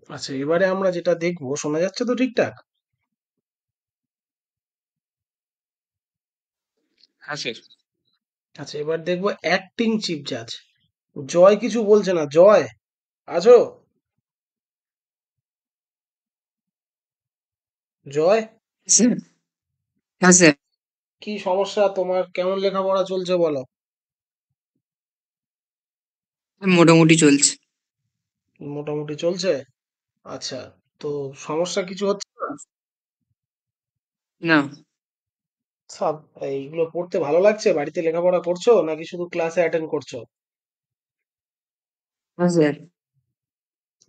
আচ্ছা, এবারে আমরা যেটা দেখবো, শোনা যাচ্ছে তো ঠিকঠাক? হ্যাঁ স্যার। আচ্ছা, এবার দেখবো অ্যাক্টিং চিফ জাজ। জয় কিছু বলছে না। জয়, আছো? জয়, স্যার। হ্যাঁ স্যার। কি সমস্যা তোমার? কেমন লেখাপড়া চলছে বলো? মোটামুটি চলছে। মোটামুটি চলছে। আচ্ছা, তো সমস্যা কিছু হচ্ছে না? না। সব এইগুলো পড়তে ভালো লাগছে? বাড়িতে লেখাপড়া করছো নাকি শুধু ক্লাসে অ্যাটেন্ড করছো? হ্যাঁ স্যার।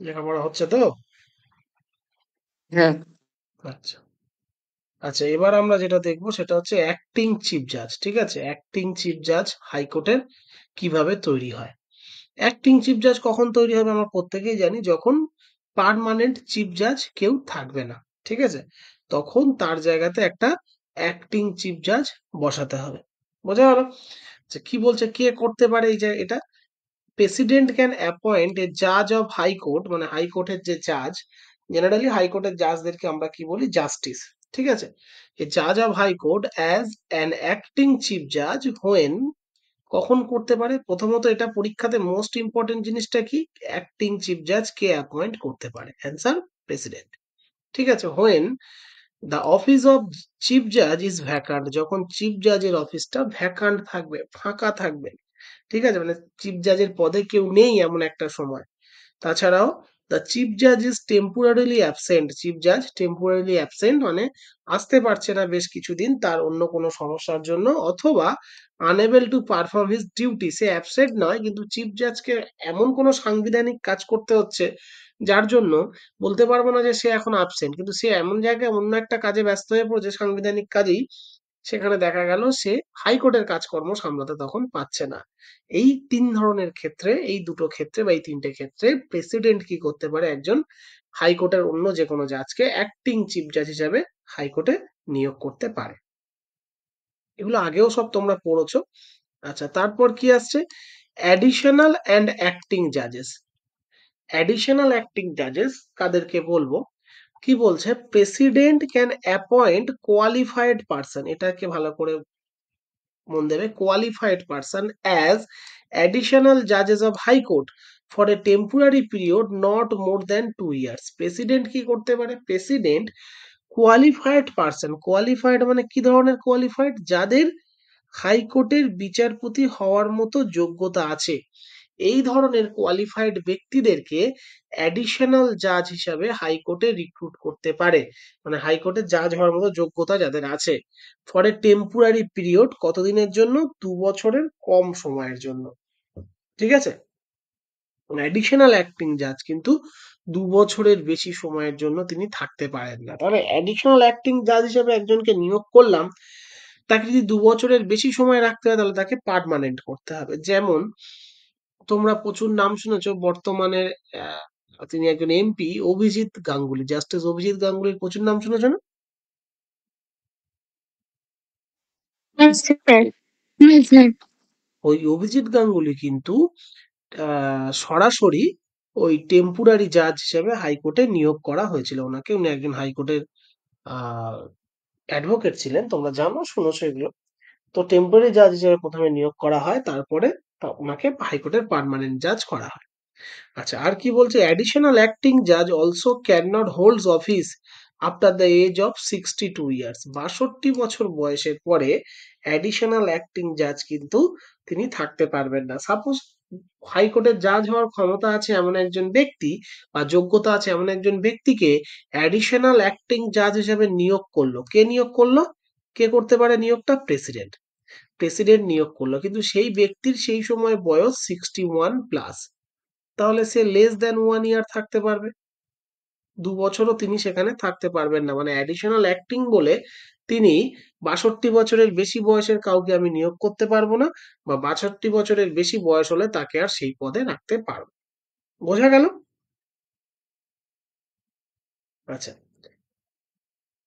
লেখাপড়া হচ্ছে তো? হ্যাঁ। আচ্ছা। আচ্ছা, এবার আমরা যেটা দেখবো সেটা হচ্ছে অ্যাক্টিং চিফ জাজ। ঠিক আছে, অ্যাক্টিং চিফ জাজ হাইকোর্টের কিভাবে তৈরি হয়। অ্যাক্টিং চিফ জাজ কখন তৈরি হবে আমরা প্রত্যেকেই জানি, যখন পার্মানেন্ট চিফ জাজ কেউ থাকবে না। ঠিক আছে, তখন তার জায়গাতে একটা অ্যাক্টিং চিফ জাজ বসাতে হবে। বোঝা গেল? আচ্ছা, কি বলছে, কে করতে পারে এই যে এটা? প্রেসিডেন্ট ক্যান অ্যাপয়েন্ট এ জাজ অফ হাইকোর্ট, মানে হাইকোর্টের যে জাজ, জেনারেলি হাইকোর্টের জাজদেরকে আমরা কি বলি? জাস্টিস। ঠিক আছে, এ জাজ of high court as an acting chief জাজ হোয়েন, কখন করতে পারে? প্রথমত এটা পরীক্ষাতে মোস্ট ইম্পর্টেন্ট জিনিসটা কি, অ্যাক্টিং চিফ জাজ কে অ্যাপয়েন্ট করতে পারে? Answer, president. ঠিক আছে, when the office of chief জাজ ইজ ভ্যাকান্ট, যখন চিফ জাজের অফিসটা ভ্যাকান্ট থাকবে, ফাঁকা থাকবে। ঠিক আছে, মানে চিফ জাজের পদে কেউ নেই এমন একটা সময়। তাছাড়াও দ্য চিফ জাজ ইজ টেম্পোরারিলি অ্যাবসেন্ট, চিফ জাজ টেম্পোরারিলি অ্যাবসেন্ট মানে আসতে পারছে না বেশ কিছুদিন তার অন্য কোনো সমস্যার জন্য, অথবা unable to perform his duty, say absent নয় কিন্তু চিফ জাজকে এমন কোনো সাংবিধানিক কাজ করতে হচ্ছে যার জন্য বলতে পারবো না যে সে এখন অ্যাবসেন্ট, কিন্তু সে এমন জায়গায় অন্য একটা কাজে ব্যস্ত হয়ে পড়েছে, সাংবিধানিক কাজেই, সেখানে দেখা গেল সে হাইকোর্টের কাজকর্ম সামলাতে তখন পারছে না। এই তিন ধরনের ক্ষেত্রে, এই দুটো ক্ষেত্রে বা এই তিনটে ক্ষেত্রে প্রেসিডেন্ট কি করতে পারে? একজন হাইকোর্টের অন্য যে কোনো জাজকে অ্যাক্টিং চিফ জাজ হিসাবে হাইকোর্টে নিয়োগ করতে পারে। এগুলো আগেও সব তোমরা পড়েছো। আচ্ছা, তারপর কি আসছে? অ্যাডিশনাল অ্যান্ড অ্যাক্টিং জাজেস। অ্যাডিশনাল অ্যাক্টিং জাজেস কাদেরকে বলবো? কি বলছে, president can appoint qualified person, এটাকে ভালো করে মন দেবে, কোয়ালিফাইড পার্সন অ্যাজ অ্যাডিশনাল জাজেস of high court for a temporary period not more than 2 years. President কি করতে পারে? প্রেসিডেন্ট কোয়ালিফাইড পার্সন, কোয়ালিফাইড মানে কি ধরনের কোয়ালিফাইড? যাদের হাইকোর্টের বিচারপতি হওয়ার মতো যোগ্যতা আছে, এই ধরনের কোয়ালিফাইড ব্যক্তিদেরকে অ্যাডিশনাল জাজ হিসাবে হাইকোর্টে রিক্রুট করতে পারে, মানে হাইকোর্টে জাজ হওয়ার মতো যোগ্যতা যাদের আছে, ফর এ টেম্পোরারি পিরিয়ড, কতদিনের জন্য? 2 বছরের কম সময়ের জন্য। ঠিক আছে, অ্যাডিশনাল অ্যাক্টিং জাজ কিন্তু 2 বছরের বেশি সময়ের জন্য তিনি থাকতে পারেন না। তাহলে অ্যাডিশনাল অ্যাক্টিং জাজ হিসেবে একজনকে নিয়োগ করলাম, তাকে যদি 2 বছরের বেশি সময় রাখতে হয় তাহলে তাকে পার্মানেন্ট করতে হবে। যেমন তোমরা প্রচুর নাম শুনেছো বর্তমানে, তিনি একজন এমপি, অভিজিৎ গাঙ্গুলি, জাস্টিস অভিজিৎ গাঙ্গুলির প্রচুর নাম শুনেছো না? হ্যাঁ স্যার। হ্যাঁ স্যার। ওই অভিজিৎ গাঙ্গুলি কিন্তু সরাসরি ওই টেম্পোরারি জাজ হিসেবে হাইকোর্টে নিয়োগ করা হয়েছিল ওনাকে। উনি একজন হাইকোর্টের অ্যাডভোকেট ছিলেন, তোমরা জানো, শুনেছো এগুলো। তো টেম্পোরারি জাজ হিসেবে প্রথমে নিয়োগ করা হয়, তারপরে ওনাকে হাইকোর্টের পার্মানেন্ট জাজ করা হয়। আচ্ছা, আর কি বলছে, অ্যাডিশনাল অ্যাক্টিং জাজ also can not holds office after the age of 62 years, 62 বছর বয়সের পরে অ্যাডিশনাল অ্যাক্টিং জাজ কিন্তু তিনি থাকতে পারবেন না। সাপোজ হাইকোর্টের জাজ হওয়ার ক্ষমতা আছে এমন একজন ব্যক্তি বা যোগ্যতা আছে এমন একজন ব্যক্তিকে অ্যাডিশনাল অ্যাক্টিং জাজ হিসেবে নিয়োগ করলো, কে নিয়োগ করলো? কে করতে পারে নিয়োগটা? প্রেসিডেন্ট। প্রেসিডেন্ট নিয়োগ করলো, কিন্তু সেই ব্যক্তির সেই সময় বয়স 61+, তাহলে সে লেস দ্যান 1 ইয়ার থাকতে পারবে, 2 বছরও তিনি সেখানে থাকতে পারবেন না। মানে অ্যাডিশনাল অ্যাক্টিং বলে তিনি 62 বছরের বেশি বয়সের কাউকে আমি নিয়োগ করতে পারবো না, বা 62 বছরের বেশি বয়স হলে তাকে আর সেই পদে রাখতে পারবো। বোঝা গেল? আচ্ছা,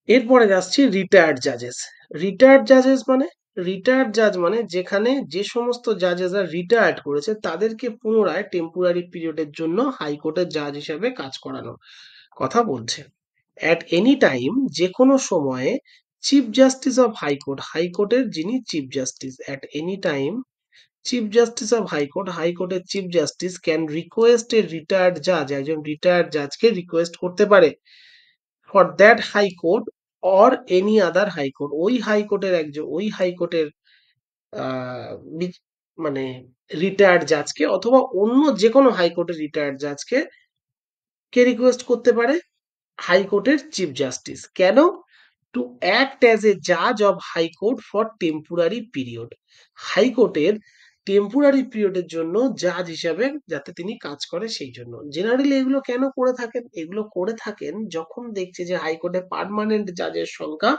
এরপরে যাচ্ছি রিটায়ার্ড জাজেস। রিটায়ার্ড জাজেস মানে রিটায়ার্ড জাজ মানে যেখানে যে সমস্ত জাজেসরা রিটায়ার্ড করেছে তাদেরকে পুনরায় টেম্পোরারি পিরিয়ডের জন্য হাইকোর্টের জাজ হিসেবে কাজ করানোর কথা বলছে। অ্যাট এনি টাইম, যে কোনো সময়ে, চিফ জাস্টিস অফ হাইকোর্ট, হাইকোর্টের যিনি chief justice, at any time chief justice of high court, হাইকোর্টের chief justice can request a retired জাজ, একজন রিটায়ার্ড জাজকে রিকোয়েস্ট করতে পারে, for that high court or any other high court, ওই হাইকোর্টের একজন, ওই হাইকোর্টের আহ, মানে রিটায়ার্ড জাজকে, অথবা অন্য যে কোনো হাইকোর্টের রিটায়ার্ড জাজকে কে রিকোয়েস্ট করতে পারে? হাইকোর্টের চিফ জাস্টিস। কেন? টু অ্যাক্ট অ্যাজ এ জাজ of high court for temporary period, হাইকোর্টের টেম্পোরারি পিরিয়ডের জন্য জাজ হিসাবে যাতে তিনি কাজ করে সেই জন্য। জেনারেলি এগুলো কেন করে থাকেন? এগুলো করে থাকেন যখন দেখছে যে হাইকোর্টে পার্মানেন্ট জাজের সংখ্যা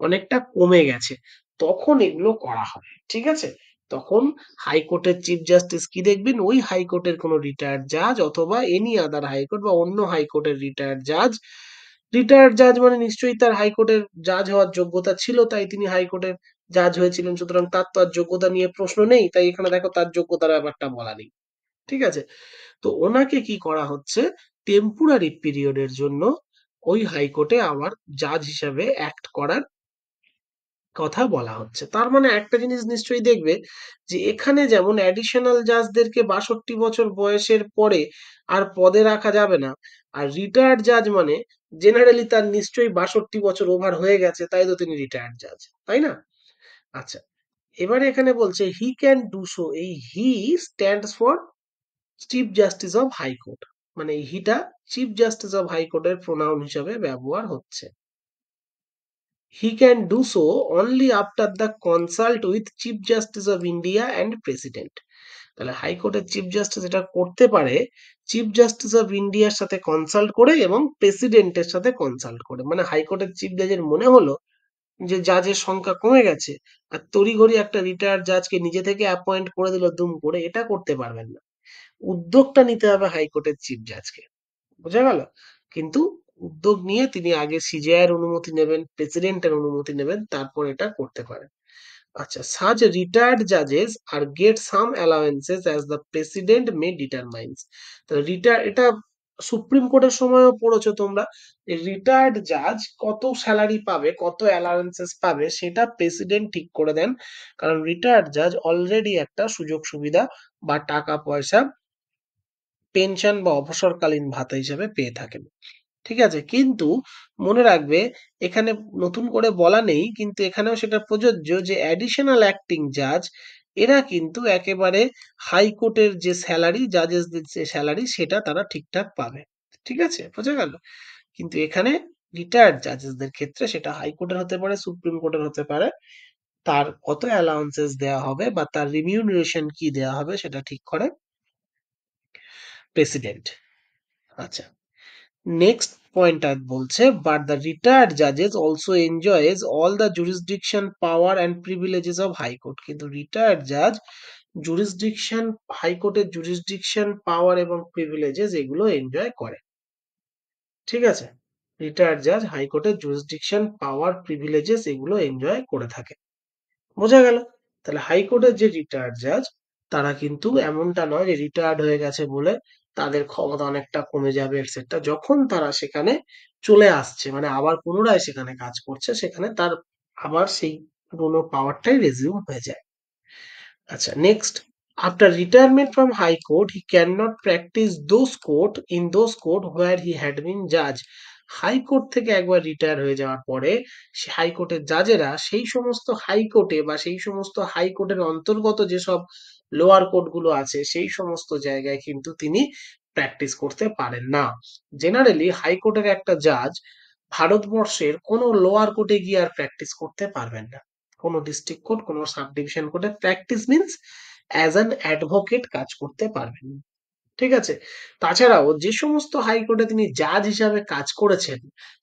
অনেকটা কমে গেছে, তখন এগুলো করা হয়। ঠিক আছে? তখন হাইকোর্টের চিফ জাস্টিস কি দেখবেন? ওই হাইকোর্টের কোনো রিটায়ার্ড জাজ অথবা এনি আদার হাইকোর্ট বা অন্য হাইকোর্টের রিটায়ার্ড জাজ, রিটায়ার্ড জাজ মানে নিশ্চয়ই তার হাইকোর্টের জাজ হওয়ার যোগ্যতা ছিল, তাই তিনি হাইকোর্টের জাজ হয়েছিলেন, সুতরাং তার তো আর যোগ্যতা নিয়ে প্রশ্ন নেই, তাই এখানে দেখো তার যোগ্যতার ব্যাপারটা বলা নেই। ঠিক আছে? তো ওনাকে কি করা হচ্ছে? টেম্পোরারি পিরিয়ডের জন্য ওই হাইকোর্টে আবার জাজ হিসাবে অ্যাক্ট করার কথা বলা হচ্ছে। তার মানে একটা জিনিস নিশ্চয়ই দেখবে যে এখানে যেমন অ্যাডিশনাল জাজদেরকে 62 বছর বয়সের পরে আর পদে রাখা যাবে না, আর রিটায়ার্ড জাজ মানে জেনারেলি তার নিশ্চয়ই 62 বছর ওভার হয়ে গেছে, তাই তো তিনি রিটায়ার্ড জাজ, তাই না? আচ্ছা, এবারে এখানে বলছে হি ক্যান ডু সো, এই হি stands for chief justice of high court, মানে এই হিটা চিফ জাস্টিস অফ হাইকোর্টের প্রোনাউন হিসাবে ব্যবহার হচ্ছে। He can do so only after the consult with Chief Justice of India and President. তাহলে হাইকোর্টের চিফ জাস্টিস এটা করতে পারে চিফ জাস্টিস অফ ইন্ডিয়ার সাথে কনসাল্ট করে এবং প্রেসিডেন্টের সাথে কনসাল্ট করে। মানে হাইকোর্টের চিফ জাজের মনে হলো যে জাজের সংখ্যা কমে গেছে, আর তড়িঘড়ি একটা রিটায়ার্ড জাজকে নিজে থেকে অ্যাপয়েন্ট করে দিল দুম করে, এটা করতে পারবেন না। উদ্যোগটা নিতে হবে হাইকোর্টের চিফ জাজকে। বোঝা গেল? কিন্তু উদ্যোগ নিয়ে তিনি আগে সিজেআই এর অনুমতি নেবেন, প্রেসিডেন্টের অনুমতি নেবেন, তারপর এটা করতে পারেন। আচ্ছা, such retired judges are get some allowances as the president may determines. তো রিটায়ার, এটা সুপ্রিম কোর্টের সময়ও পড়েছো তোমরা, রিটায়ার্ড জাজ কত স্যালারি পাবে, কত অ্যালাউন্সেস পাবে, সেটা প্রেসিডেন্ট ঠিক করে দেন। কারণ রিটায়ার্ড জাজ অলরেডি একটা সুযোগ সুবিধা বা টাকা পয়সা পেনশন বা অবসরকালীন ভাতা হিসেবে পেয়ে থাকেন। ঠিক আছে? কিন্তু মনে রাখবে এখানে নতুন করে বলা নেই, কিন্তু এখানেও সেটা প্রযোজ্য যে অ্যাডিশনাল অ্যাক্টিং জাজ এরা কিন্তু একেবারে হাইকোর্টের যে স্যালারি, জাজেসদের যে স্যালারি, সেটা তারা ঠিকঠাক পাবে। ঠিক আছে? বোঝা গেল? কিন্তু এখানে রিটায়ার্ড জাজেসদের ক্ষেত্রে সেটা হাইকোর্টের হতে পারে, সুপ্রিম কোর্টের হতে পারে, তার কত অ্যালাউন্সেস দেওয়া হবে বা তার রিমিউনারেশন কি দেওয়া হবে সেটা ঠিক করে প্রেসিডেন্ট। আচ্ছা, নেক্সট পয়েন্টটা বলছে, বাট দ্য রিটায়ার্ড জাজেস also enjoys all the jurisdiction power and privileges of high court, কিন্তু রিটায়ার্ড জাজ জুরিসডিকশন, হাইকোর্টের জুরিসডিকশন পাওয়ার এবং প্রিভিলেজেস এগুলো এনজয় করে। ঠিক আছে? রিটায়ার্ড জাজ হাইকোর্টের জুরিসডিকশন পাওয়ার প্রিভিলেজেস এগুলো এনজয় করে থাকে। বোঝা গেল? তাহলে হাইকোর্টের যে রিটায়ার্ড জাজ তারা কিন্তু এমনটা নয় যে রিটায়ার্ড হয়ে গেছে বলে তাদের ক্ষমতা অনেকটা কমে যাবে এটসেট্রা। যখন তারা সেখানে চলে আসছে, মানে আবার পুনরায় সেখানে কাজ করছে, সেখানে তার আবার সেই পুরোনো পাওয়ারটাই রেজিউম হয়ে যায়। আচ্ছা, next, after retirement from high court he can not practice those court where he had been জাজ। হাইকোর্ট থেকে একবার রিটায়ার হয়ে যাওয়ার পরে হাইকোর্টের জাজেরা সেই সমস্ত হাইকোর্টে বা সেই সমস্ত হাইকোর্টের অন্তর্গত যেসব লোয়ার কোর্ট গুলো আছে সেই সমস্ত জায়গায় কিন্তু তিনি প্র্যাকটিস করতে পারেন না। জেনারেলি হাইকোর্টের একটা জাজ ভারতবর্ষের কোনো লোয়ার কোর্টে গিয়ে আর প্র্যাকটিস করতে পারবেন না। কোনো ডিস্ট্রিক্ট কোর্ট, কোনো সাব ডিভিশন কোর্টে practice means as an advocate কাজ করতে পারবেন। ঠিক আছে? তাছাড়াও যে সমস্ত হাইকোর্টে তিনি জাজ হিসাবে কাজ করেছেন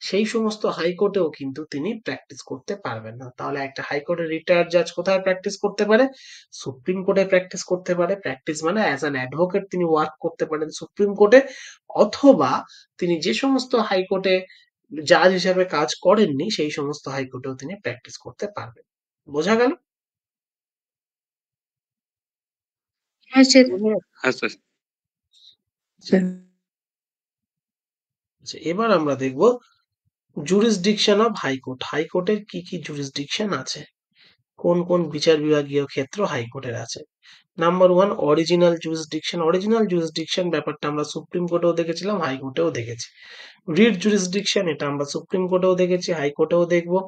সেই সমস্ত হাইকোর্টেও কিন্তু তিনি প্র্যাকটিস করতে পারবেন না। তাহলে একটা হাইকোর্টের রিটায়ার্ড জাজ কোথায় প্র্যাকটিস করতে পারে? সুপ্রিম কোর্টে প্র্যাকটিস করতে পারে। প্র্যাকটিস মানে অ্যাজ অ্যান অ্যাডভোকেট তিনি ওয়ার্ক করতে পারেন সুপ্রিম কোর্টে, অথবা তিনি যে সমস্ত হাইকোর্টে জাজ হিসাবে কাজ করেননি সেই সমস্ত হাইকোর্টেও তিনি প্র্যাকটিস করতে পারবেন। বোঝা গেল? হ্যাঁ স্যার। হ্যাঁ স্যার। স্যার আচ্ছা, এবার আমরা দেখব জুরিসডিকশন অফ হাইকোর্ট। হাইকোর্টের কি কি জুরিসডিকশন আছে, কোন কোন বিচার বিভাগীয় ক্ষেত্র হাইকোর্টের আছে। Number one, original jurisdiction. Original jurisdiction ব্যাপারটা আমরা সুপ্রিম কোর্টেও দেখেছিলাম, হাইকোর্টেও দেখেছি। রিট জুরিসডিকশন, এটা আমরা সুপ্রিম কোর্টেও দেখেছি, হাইকোর্টেও দেখবো।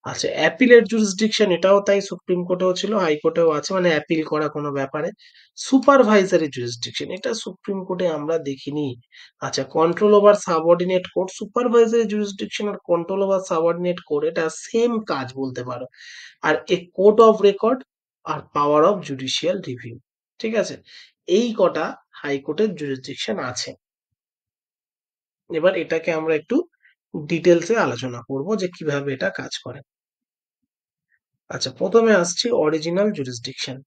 আচ্ছা, অ্যাপিলের জুরিসডিকশন, এটাও তাই, সুপ্রিম কোর্টেও ছিল, হাইকোর্টেও আছে, মানে অ্যাপিল করা কোনো ব্যাপারে। সুপারভাইজারি জুরিসডিকশন, এটা সুপ্রিম কোর্টে আমরা দেখিনি। আচ্ছা, control over subordinate court. Supervisory jurisdiction আর কন্ট্রোল ওভার সাবঅর্ডিনেট কোর্ট, এটা সেম কাজ বলতে পারো। আর এ কোর্ট অফ রেকর্ড আর পাওয়ার অফ জুডিশিয়াল রিভিউ। ঠিক আছে, এই কটা হাইকোর্টের জুরিসডিকশন আছে। এবার এটাকে আমরা একটু ডিটেলসে আলোচনা করব যে কিভাবে এটা কাজ করে। আচ্ছা, প্রথমে আসছি অরিজিনাল জুরিসডিকশন।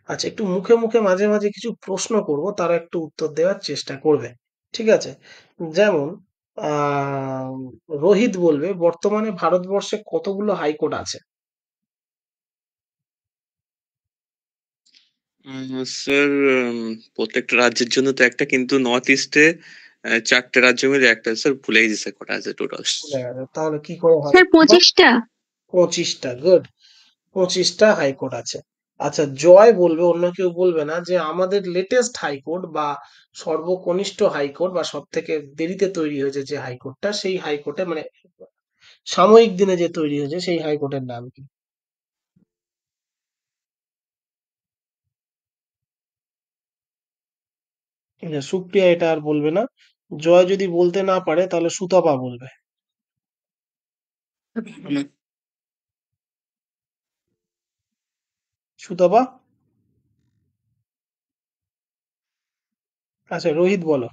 আচ্ছা, একটু মুখে মুখে মাঝে মাঝে কিছু প্রশ্ন করব, তারা একটু উত্তর দেওয়ার চেষ্টা করবে। ঠিক আছে, যেমন আহ রোহিত বলবে বর্তমানে ভারতবর্ষে কতগুলো হাইকোর্ট আছে। স্যার, প্রত্যেকটা রাজ্যের জন্য তো একটা, কিন্তু নর্থ ইস্টে 4টে রাজ্য মিলে একটা। স্যার ভুলে গেছি স্যার কটা আছে টোটাল। ভুলে গেছে, তাহলে কি করে হবে? স্যার 25টা। 25টা, গুড। 25টা হাইকোর্ট আছে। আচ্ছা, জয় বলবে, অন্য কেউ বলবে না, যে আমাদের লেটেস্ট হাইকোর্ট বা সর্বকনিষ্ঠ হাইকোর্ট বা সব থেকে দেরিতে তৈরি হয়েছে যে হাইকোর্টটা, সেই হাইকোর্টে মানে সাময়িক দিনে যে তৈরি হয়েছে সেই হাইকোর্টের নাম কি? ঠিক আছে, সুপ্রিয়া এটা আর বলবে না। জয় যদি বলতে না পারে তাহলে সুতপা বলবে। সুতপা। আচ্ছা, রোহিত বলো।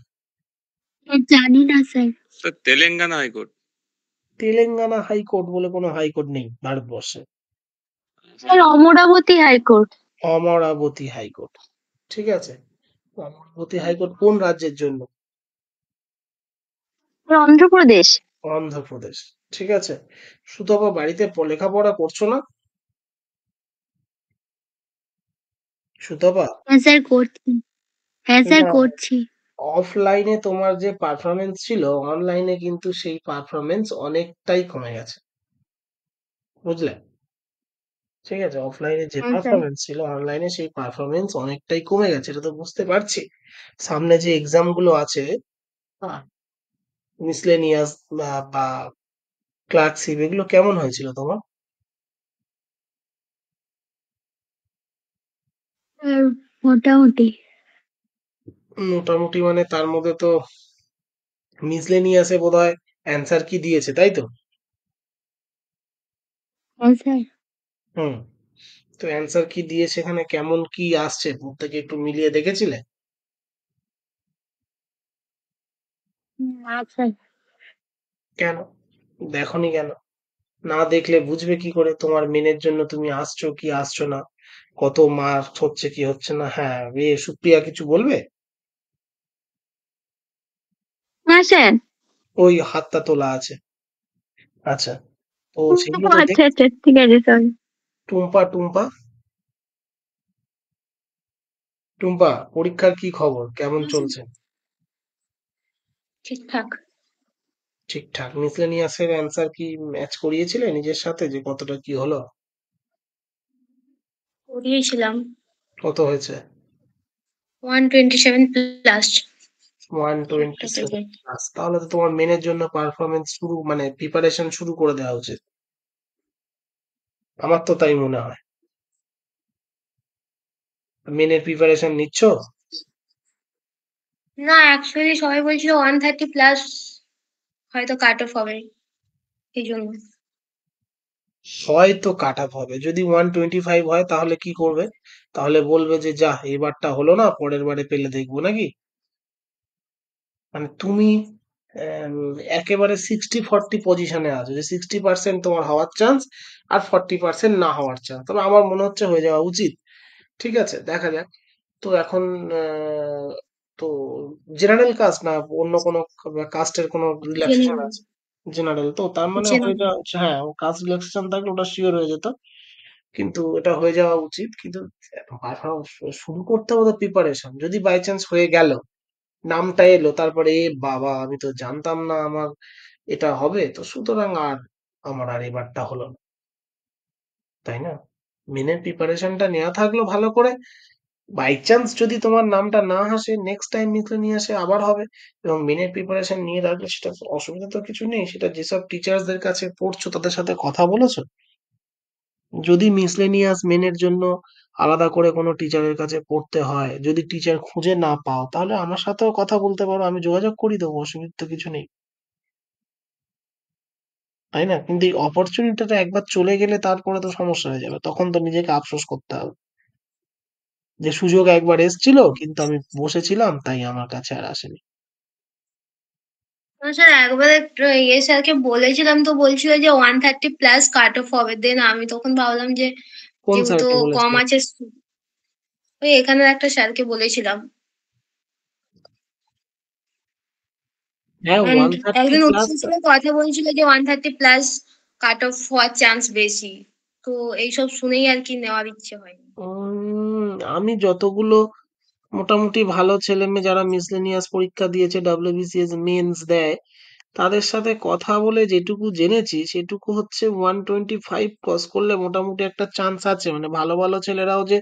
জানি না sir. Sir Telangana high court. Telangana high court বলে কোনো হাইকোর্ট নেই ভারতবর্ষে। Sir Amaravati high court. Amaravati high court, ঠিক আছে। অমরাবতী হাইকোর্ট কোন রাজ্যের জন্য? স্যার অন্ধ্রপ্রদেশ। অন্ধ্রপ্রদেশ, ঠিক আছে। সুতপা, বাড়িতে লেখাপড়া করছো না? সুতপা। হ্যাঁ স্যার করছি। হ্যাঁ স্যার না, করছি। অফলাইনে তোমার যে পারফরমেন্স ছিল, অনলাইনে কিন্তু সেই পারফরমেন্স অনেকটাই কমে গেছে, বুঝলে? ঠিক আছে, অফলাইনে যে হ্যাঁ স্যার। পারফরমেন্স ছিল, অনলাইনে সেই পারফরমেন্স অনেকটাই কমে গেছে, এটা তো বুঝতে পারছি। সামনে যে এক্সাম গুলো আছে, মিসলেনিয়াস বা ক্লার্কশিপ, এগুলো কেমন হয়েছিল তোমার? স্যার মোটামুটি। মোটামুটি মানে তার মধ্যে তো মিসলেনিয়াসে বোধহয় অ্যান্সার কি দিয়েছে, তাই তো? হ্যাঁ স্যার। হুম। তো অ্যান্সার কি দিয়ে সেখানে কেমন কি আসছে, প্রত্যেকে একটু মিলিয়ে দেখেছিলে? না স্যার। কেন দেখনি কেন? না দেখলে বুঝবে কি করে তোমার মেনের জন্য তুমি আসছো কি আসছো না, কত মার্কস হচ্ছে কি হচ্ছে না? হ্যাঁ, সুপ্রিয়া কিছু বলবে? না স্যার। ওই হাতটা তোলা আছে। আচ্ছা, তো ও সেগুলো তো দেখ। আচ্ছা আচ্ছা ঠিক আছে স্যার। টুম্পা, টুম্পা, টুম্পা, পরীক্ষার কি খবর, কেমন চলছে? ঠিকঠাক। ঠিকঠাক। মিসলেনিয়াসের অ্যান্সার কি ম্যাচ করিয়েছিলে নিজের সাথে, যে কতটা কি হলো? করিয়েছিলাম। কত হয়েছে? 127 প্লাস। 127 প্লাস? তাহলে তো তোমার মেনের জন্য পারফরমেন্স শুরু, মানে প্রিপারেশন শুরু করে দেওয়া উচিত, আমার তো তাই মনে হয়। মেনের প্রিপারেশন নিচ্ছ? না অ্যাকচুয়ালি সবাই বলছিল 130 প্লাস হয়তো কাট অফ হবে এই জন্য। হয়তো কাট আপ হবে, যদি 125 হয় তাহলে কি করবে? তাহলে বলবে যে যা, এবারটা হলো না, পরের বারে পেলে দেখবো নাকি? মানে তুমি আম, একেবারে 60-40 পজিশনে আছো, যে 60% তোমার হওয়ার চান্স আর 40% না হওয়ার চান্স, তবে আমার মনে হচ্ছে হয়ে যাওয়া উচিত। ঠিক আছে, দেখা যাক। তো এখন আহ, তো জেনারেল কাস্ট না অন্য কোনো কাস্টের কোনো রিল্যাক্সেশন জেনারেল। আছে? জেনারেল, তো তার মানে হয়ে জেনারেল। যাওয়া, হ্যাঁ, কাস্ট রিল্যাক্সেশন থাকলে ওটা শিওর হয়ে যেত। কিন্তু এটা হয়ে যাওয়া উচিত। কিন্তু শুরু করতে হবে প্রিপারেশন। যদি বাই চান্স হয়ে গেল, নামটা এলো, তারপরে এ বাবা আমি তো জানতাম না আমার এটা হবে, তো সুতরাং আমার এবারটা হলো না, তাই না? মেনের প্রিপারেশনটা নেওয়া থাকলো ভালো করে, বাই চান্স যদি তোমার নামটা না আসে, নেক্সট টাইম মিসলেনিয়াসে আবার হবে। এবং মেনের প্রিপারেশন নিয়ে রাখলে সেটা অসুবিধা তো কিছু নেই, সেটা যেসব টিচার্সদের কাছে পড়ছো তাদের সাথে কথা বলেছো। যদি মিসলেনিয়াস মেনের জন্য আলাদা করে কোনো টিচারের কাছে পড়তে হয়, যদি টিচার খুঁজে না পাও, তাহলে আমার সাথেও কথা বলতে পারো, আমি যোগাযোগ করি দেবো, অসুবিধা তো কিছু নেই, তাই না? কিন্তু এই অপরচুনিটিটা একবার চলে গেলে তারপরে তো সমস্যা হয়ে যাবে, তখন তো নিজেকে আফসোস করতে হবে যে সুযোগ একবার এসেছিল কিন্তু আমি বসেছিলাম তাই আমার কাছে আর আসেনি। স্যার একবার স্যারকে বলেছিলাম, তো বলছিল যে 130+ কাট অফ হবে। দেন আমি তখন ভাবলাম যে কোন যেহেতু স্যারকে কম বলেছিলে? আছে, ওই এখানের একটা স্যারকে বলেছিলাম। হ্যাঁ, And 130 একদিন ওর প্লাস। সাথে কথা বলছিল যে 130+ কাট অফ হওয়ার চান্স বেশি। তো এইসব শুনেই আর কি নেওয়ার ইচ্ছে হয়নি। আমি যতগুলো মোটামুটি ভালো ছেলে মেয়ে যারা মিসলেনিয়াস পরীক্ষা দিয়েছে, ডাব্লিউবিসিএস মেন্স দেয়, তাদের সাথে কথা বলে যেটুকু জেনেছি সেটুকু হচ্ছে 125 ক্রস করলে মোটামুটি একটা চান্স আছে, মানে ভালো ভালো ছেলেরাও যে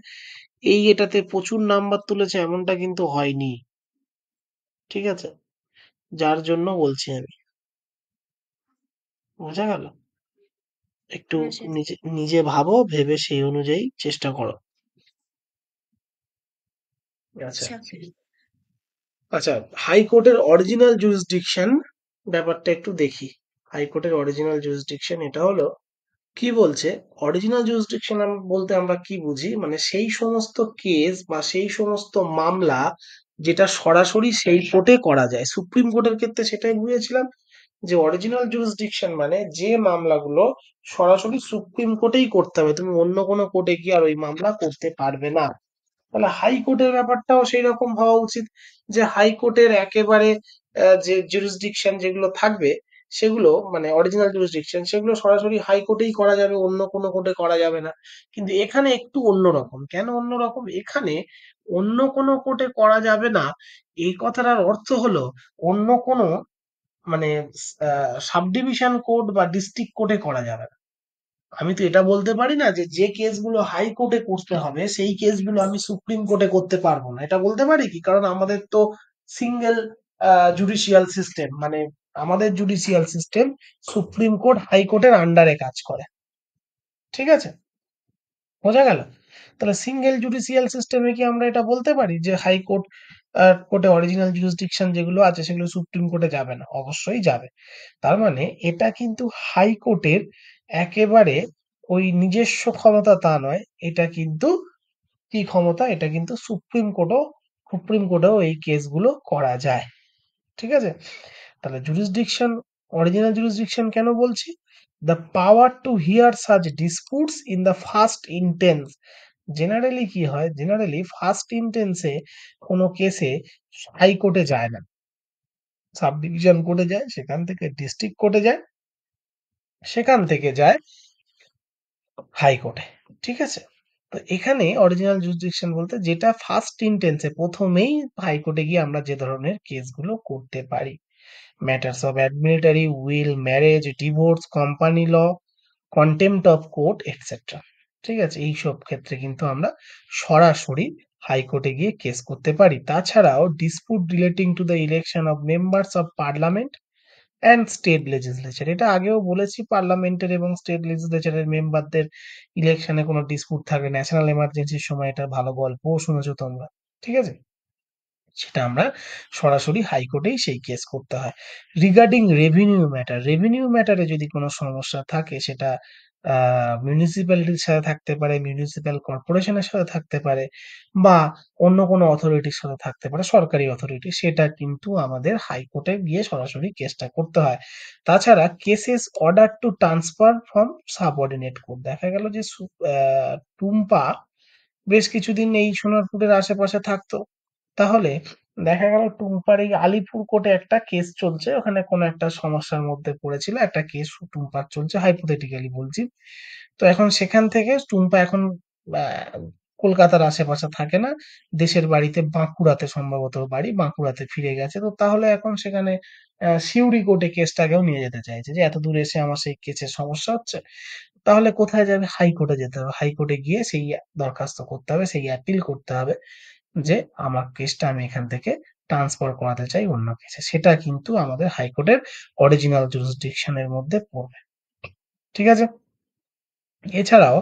এটাতে প্রচুর নাম্বার তুলেছে এমনটা কিন্তু হয়নি, ঠিক আছে? যার জন্য বলছি আমি, বোঝা গেল? একটু হ্যাঁ স্যার। নিজে নিজে ভাবো, ভেবে সেই অনুযায়ী চেষ্টা করো। আচ্ছা, আচ্ছা। আচ্ছা, হাইকোর্টের অরিজিনাল জুরিসডিকশন ব্যাপারটা একটু দেখি। হাইকোর্টের অরিজিনাল জুরিসডিকশন এটা হলো, কি বলছে? অরিজিনাল জুরিসডিকশন বলতে আমরা কি বুঝি, মানে সেই সমস্ত কেস বা সেই সমস্ত মামলা যেটা সরাসরি সেই কোর্টে করা যায়। সুপ্রিম কোর্টের ক্ষেত্রে সেটাই বুঝেছিলাম যে অরিজিনাল জুরিসডিকশন মানে যে মামলাগুলো সরাসরি সুপ্রিম কোর্টেই করতে হবে, তুমি অন্য কোনো কোর্টে গিয়ে আর ওই মামলা করতে পারবে না। তাহলে হাইকোর্টের ব্যাপারটাও সেই রকম হওয়া উচিত, যে হাইকোর্টের একেবারে যে জুরিসডিকশন যেগুলো থাকবে, সেগুলো মানে অরিজিনাল জুরিসডিকশন, সেগুলো সরাসরি হাইকোর্টেই করা যাবে, অন্য কোনো কোর্টে করা যাবে না। কিন্তু এখানে একটু অন্যরকম। কেন অন্যরকম? এখানে অন্য কোনো কোর্টে করা যাবে না, এই কথাটার অর্থ হলো অন্য কোনো মানে সাব ডিভিশন কোর্ট বা ডিস্ট্রিক্ট কোর্টে করা যাবে না। আমি তো এটা বলতে পারি না যে যে কেসগুলো হাইকোর্টে করতে হবে সেই কেসগুলো আমি সুপ্রিম কোর্টে করতে পারবো না, এটা বলতে পারি কি? কারণ আমাদের তো সিঙ্গেল জুডিশিয়াল সিস্টেম, মানে আমাদের জুডিশিয়াল সিস্টেম সুপ্রিম কোর্ট হাইকোর্টের আন্ডারে কাজ করে, ঠিক আছে? বোঝা গেল? তাহলে সিঙ্গেল জুডিশিয়াল সিস্টেমে কি আমরা এটা বলতে পারি যে হাইকোর্ট কোর্টে অরিজিনাল জুরিসডিকশন যেগুলো আছে সেগুলো সুপ্রিম কোর্টে যাবে না? অবশ্যই যাবে। তার মানে এটা কিন্তু হাইকোর্টের একেবারে ওই নিজস্ব ক্ষমতা তা নয়, এটা কিন্তু কি ক্ষমতা, এটা কিন্তু সুপ্রিম কোর্টেও এই কেসগুলো করা যায়, ঠিক আছে? তাহলে জুরিসডিকশন, অরিজিনাল জুরিসডিকশন কেন বলছি? The power to hear such disputes in the first instance. Generally কি হয়, জেনারেলি ফার্স্ট ইনটেন্সে কোনো কেসে হাইকোর্টে যায় না, সাব ডিভিশন কোর্টে যায়, সেখান থেকে ডিস্ট্রিক্ট কোর্টে যায়, সেখান থেকে যায় হাইকোর্টে, ঠিক আছে? তো এখানে অরিজিনাল জুরিসডিকশন বলতে যেটা ফার্স্ট ইনটেন্সে প্রথমেই হাইকোর্টে গিয়ে আমরা যে ধরনের কেসগুলো করতে পারি, matters of admiralty, will, marriage, divorce, company law, contempt of court etcetera, ঠিক আছে? এইসব ক্ষেত্রে কিন্তু আমরা সরাসরি হাইকোর্টে গিয়ে কেস করতে পারি। তাছাড়াও dispute relating to the election of members of parliament and state legislature, এটা আগেও বলেছি, পার্লামেন্টের এবং স্টেট লেজিসলেচারের মেম্বারদের ইলেকশনে কোনো ডিসপুট থাকলে ন্যাশনাল এমার্জেন্সির সময় এটা ভালো গল্পও শুনেছো তোমরা, ঠিক আছে? সেটা আমরা সরাসরি হাইকোর্টেই সেই কেস করতে হয়। রিগার্ডিং রেভিনিউ ম্যাটার, রেভিনিউ ম্যাটারে যদি কোনো সমস্যা থাকে, সেটা মিউনিসিপ্যালিটির সাথে থাকতে পারে, মিউনিসিপ্যাল কর্পোরেশনের সাথে থাকতে পারে, বা অন্য কোনো অথরিটির সাথে থাকতে পারে, সরকারি অথরিটি, সেটা কিন্তু আমাদের হাইকোর্টে গিয়ে সরাসরি কেসটা করতে হয়। তাছাড়া cases order to transfer from subordinate court, দেখা গেল যে টুম্পা বেশ কিছুদিন এই সোনারপুরের আশেপাশে থাকতো, তাহলে দেখা গেল টুম্পার এই আলিপুর কোর্টে একটা কেস চলছে, ওখানে কোনো একটা সমস্যার মধ্যে পড়েছিল, একটা কেস টুম্পার চলছে, হাইপোথেটিক্যালি বলছি। তো এখন সেখান থেকে টুম্পা এখন কলকাতার আশেপাশে থাকে না, দেশের বাড়িতে বাঁকুড়াতে সম্ভবত ওর বাড়ি, বাঁকুড়াতে ফিরে গেছে। তো তাহলে এখন সেখানে সিউড়ি কোর্টে কেসটাকেও নিয়ে যেতে চাইছে, যে এত দূর এসে আমার সেই কেসের সমস্যা হচ্ছে। তাহলে কোথায় যাবে? হাইকোর্টে যেতে হবে, হাইকোর্টে গিয়ে সেই দরখাস্ত করতে হবে, সেই অ্যাপিল করতে হবে যে আমার কেসটা আমি এখান থেকে ট্রান্সফার করাতে চাই অন্য কেসে। সেটা কিন্তু আমাদের হাইকোর্টের অরিজিনাল জুরিসডিকশনের মধ্যে পড়বে। ঠিক আছে? এছাড়াও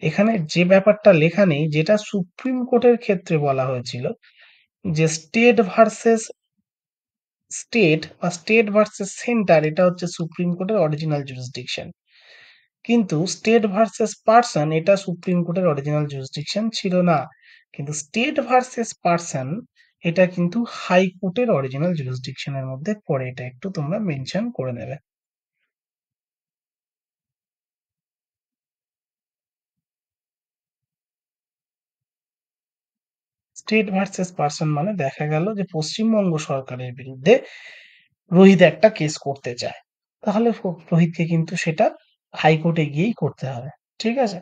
এখানে যে ব্যাপারটা লেখা নেই, যেটা সুপ্রিম কোর্টের ক্ষেত্রে বলা হয়েছিল, যে স্টেট ভার্সেস স্টেট বা স্টেট ভার্সেস সেন্টার, এটা হচ্ছে সুপ্রিম কোর্টের অরিজিনাল জুরিসডিকশন। কিন্তু স্টেট ভার্সেস পার্সন এটা সুপ্রিম কোর্টের অরিজিনাল জুরিসডিকশন ছিল না। কিন্তু স্টেট ভার্সেস পার্সন এটা কিন্তু হাইকোর্টের অরিজিনাল জুরিসডিকশনের মধ্যে পড়ে। এটা একটু তোমরা মেনশন করে নেবে। স্টেট ভার্সেস পার্সন মানে দেখা গেল যে পশ্চিমবঙ্গ সরকারের বিরুদ্ধে রোহিত একটা কেস করতে চায়, তাহলে রোহিতকে কিন্তু সেটা হাইকোর্টে গিয়েই করতে হবে। ঠিক আছে?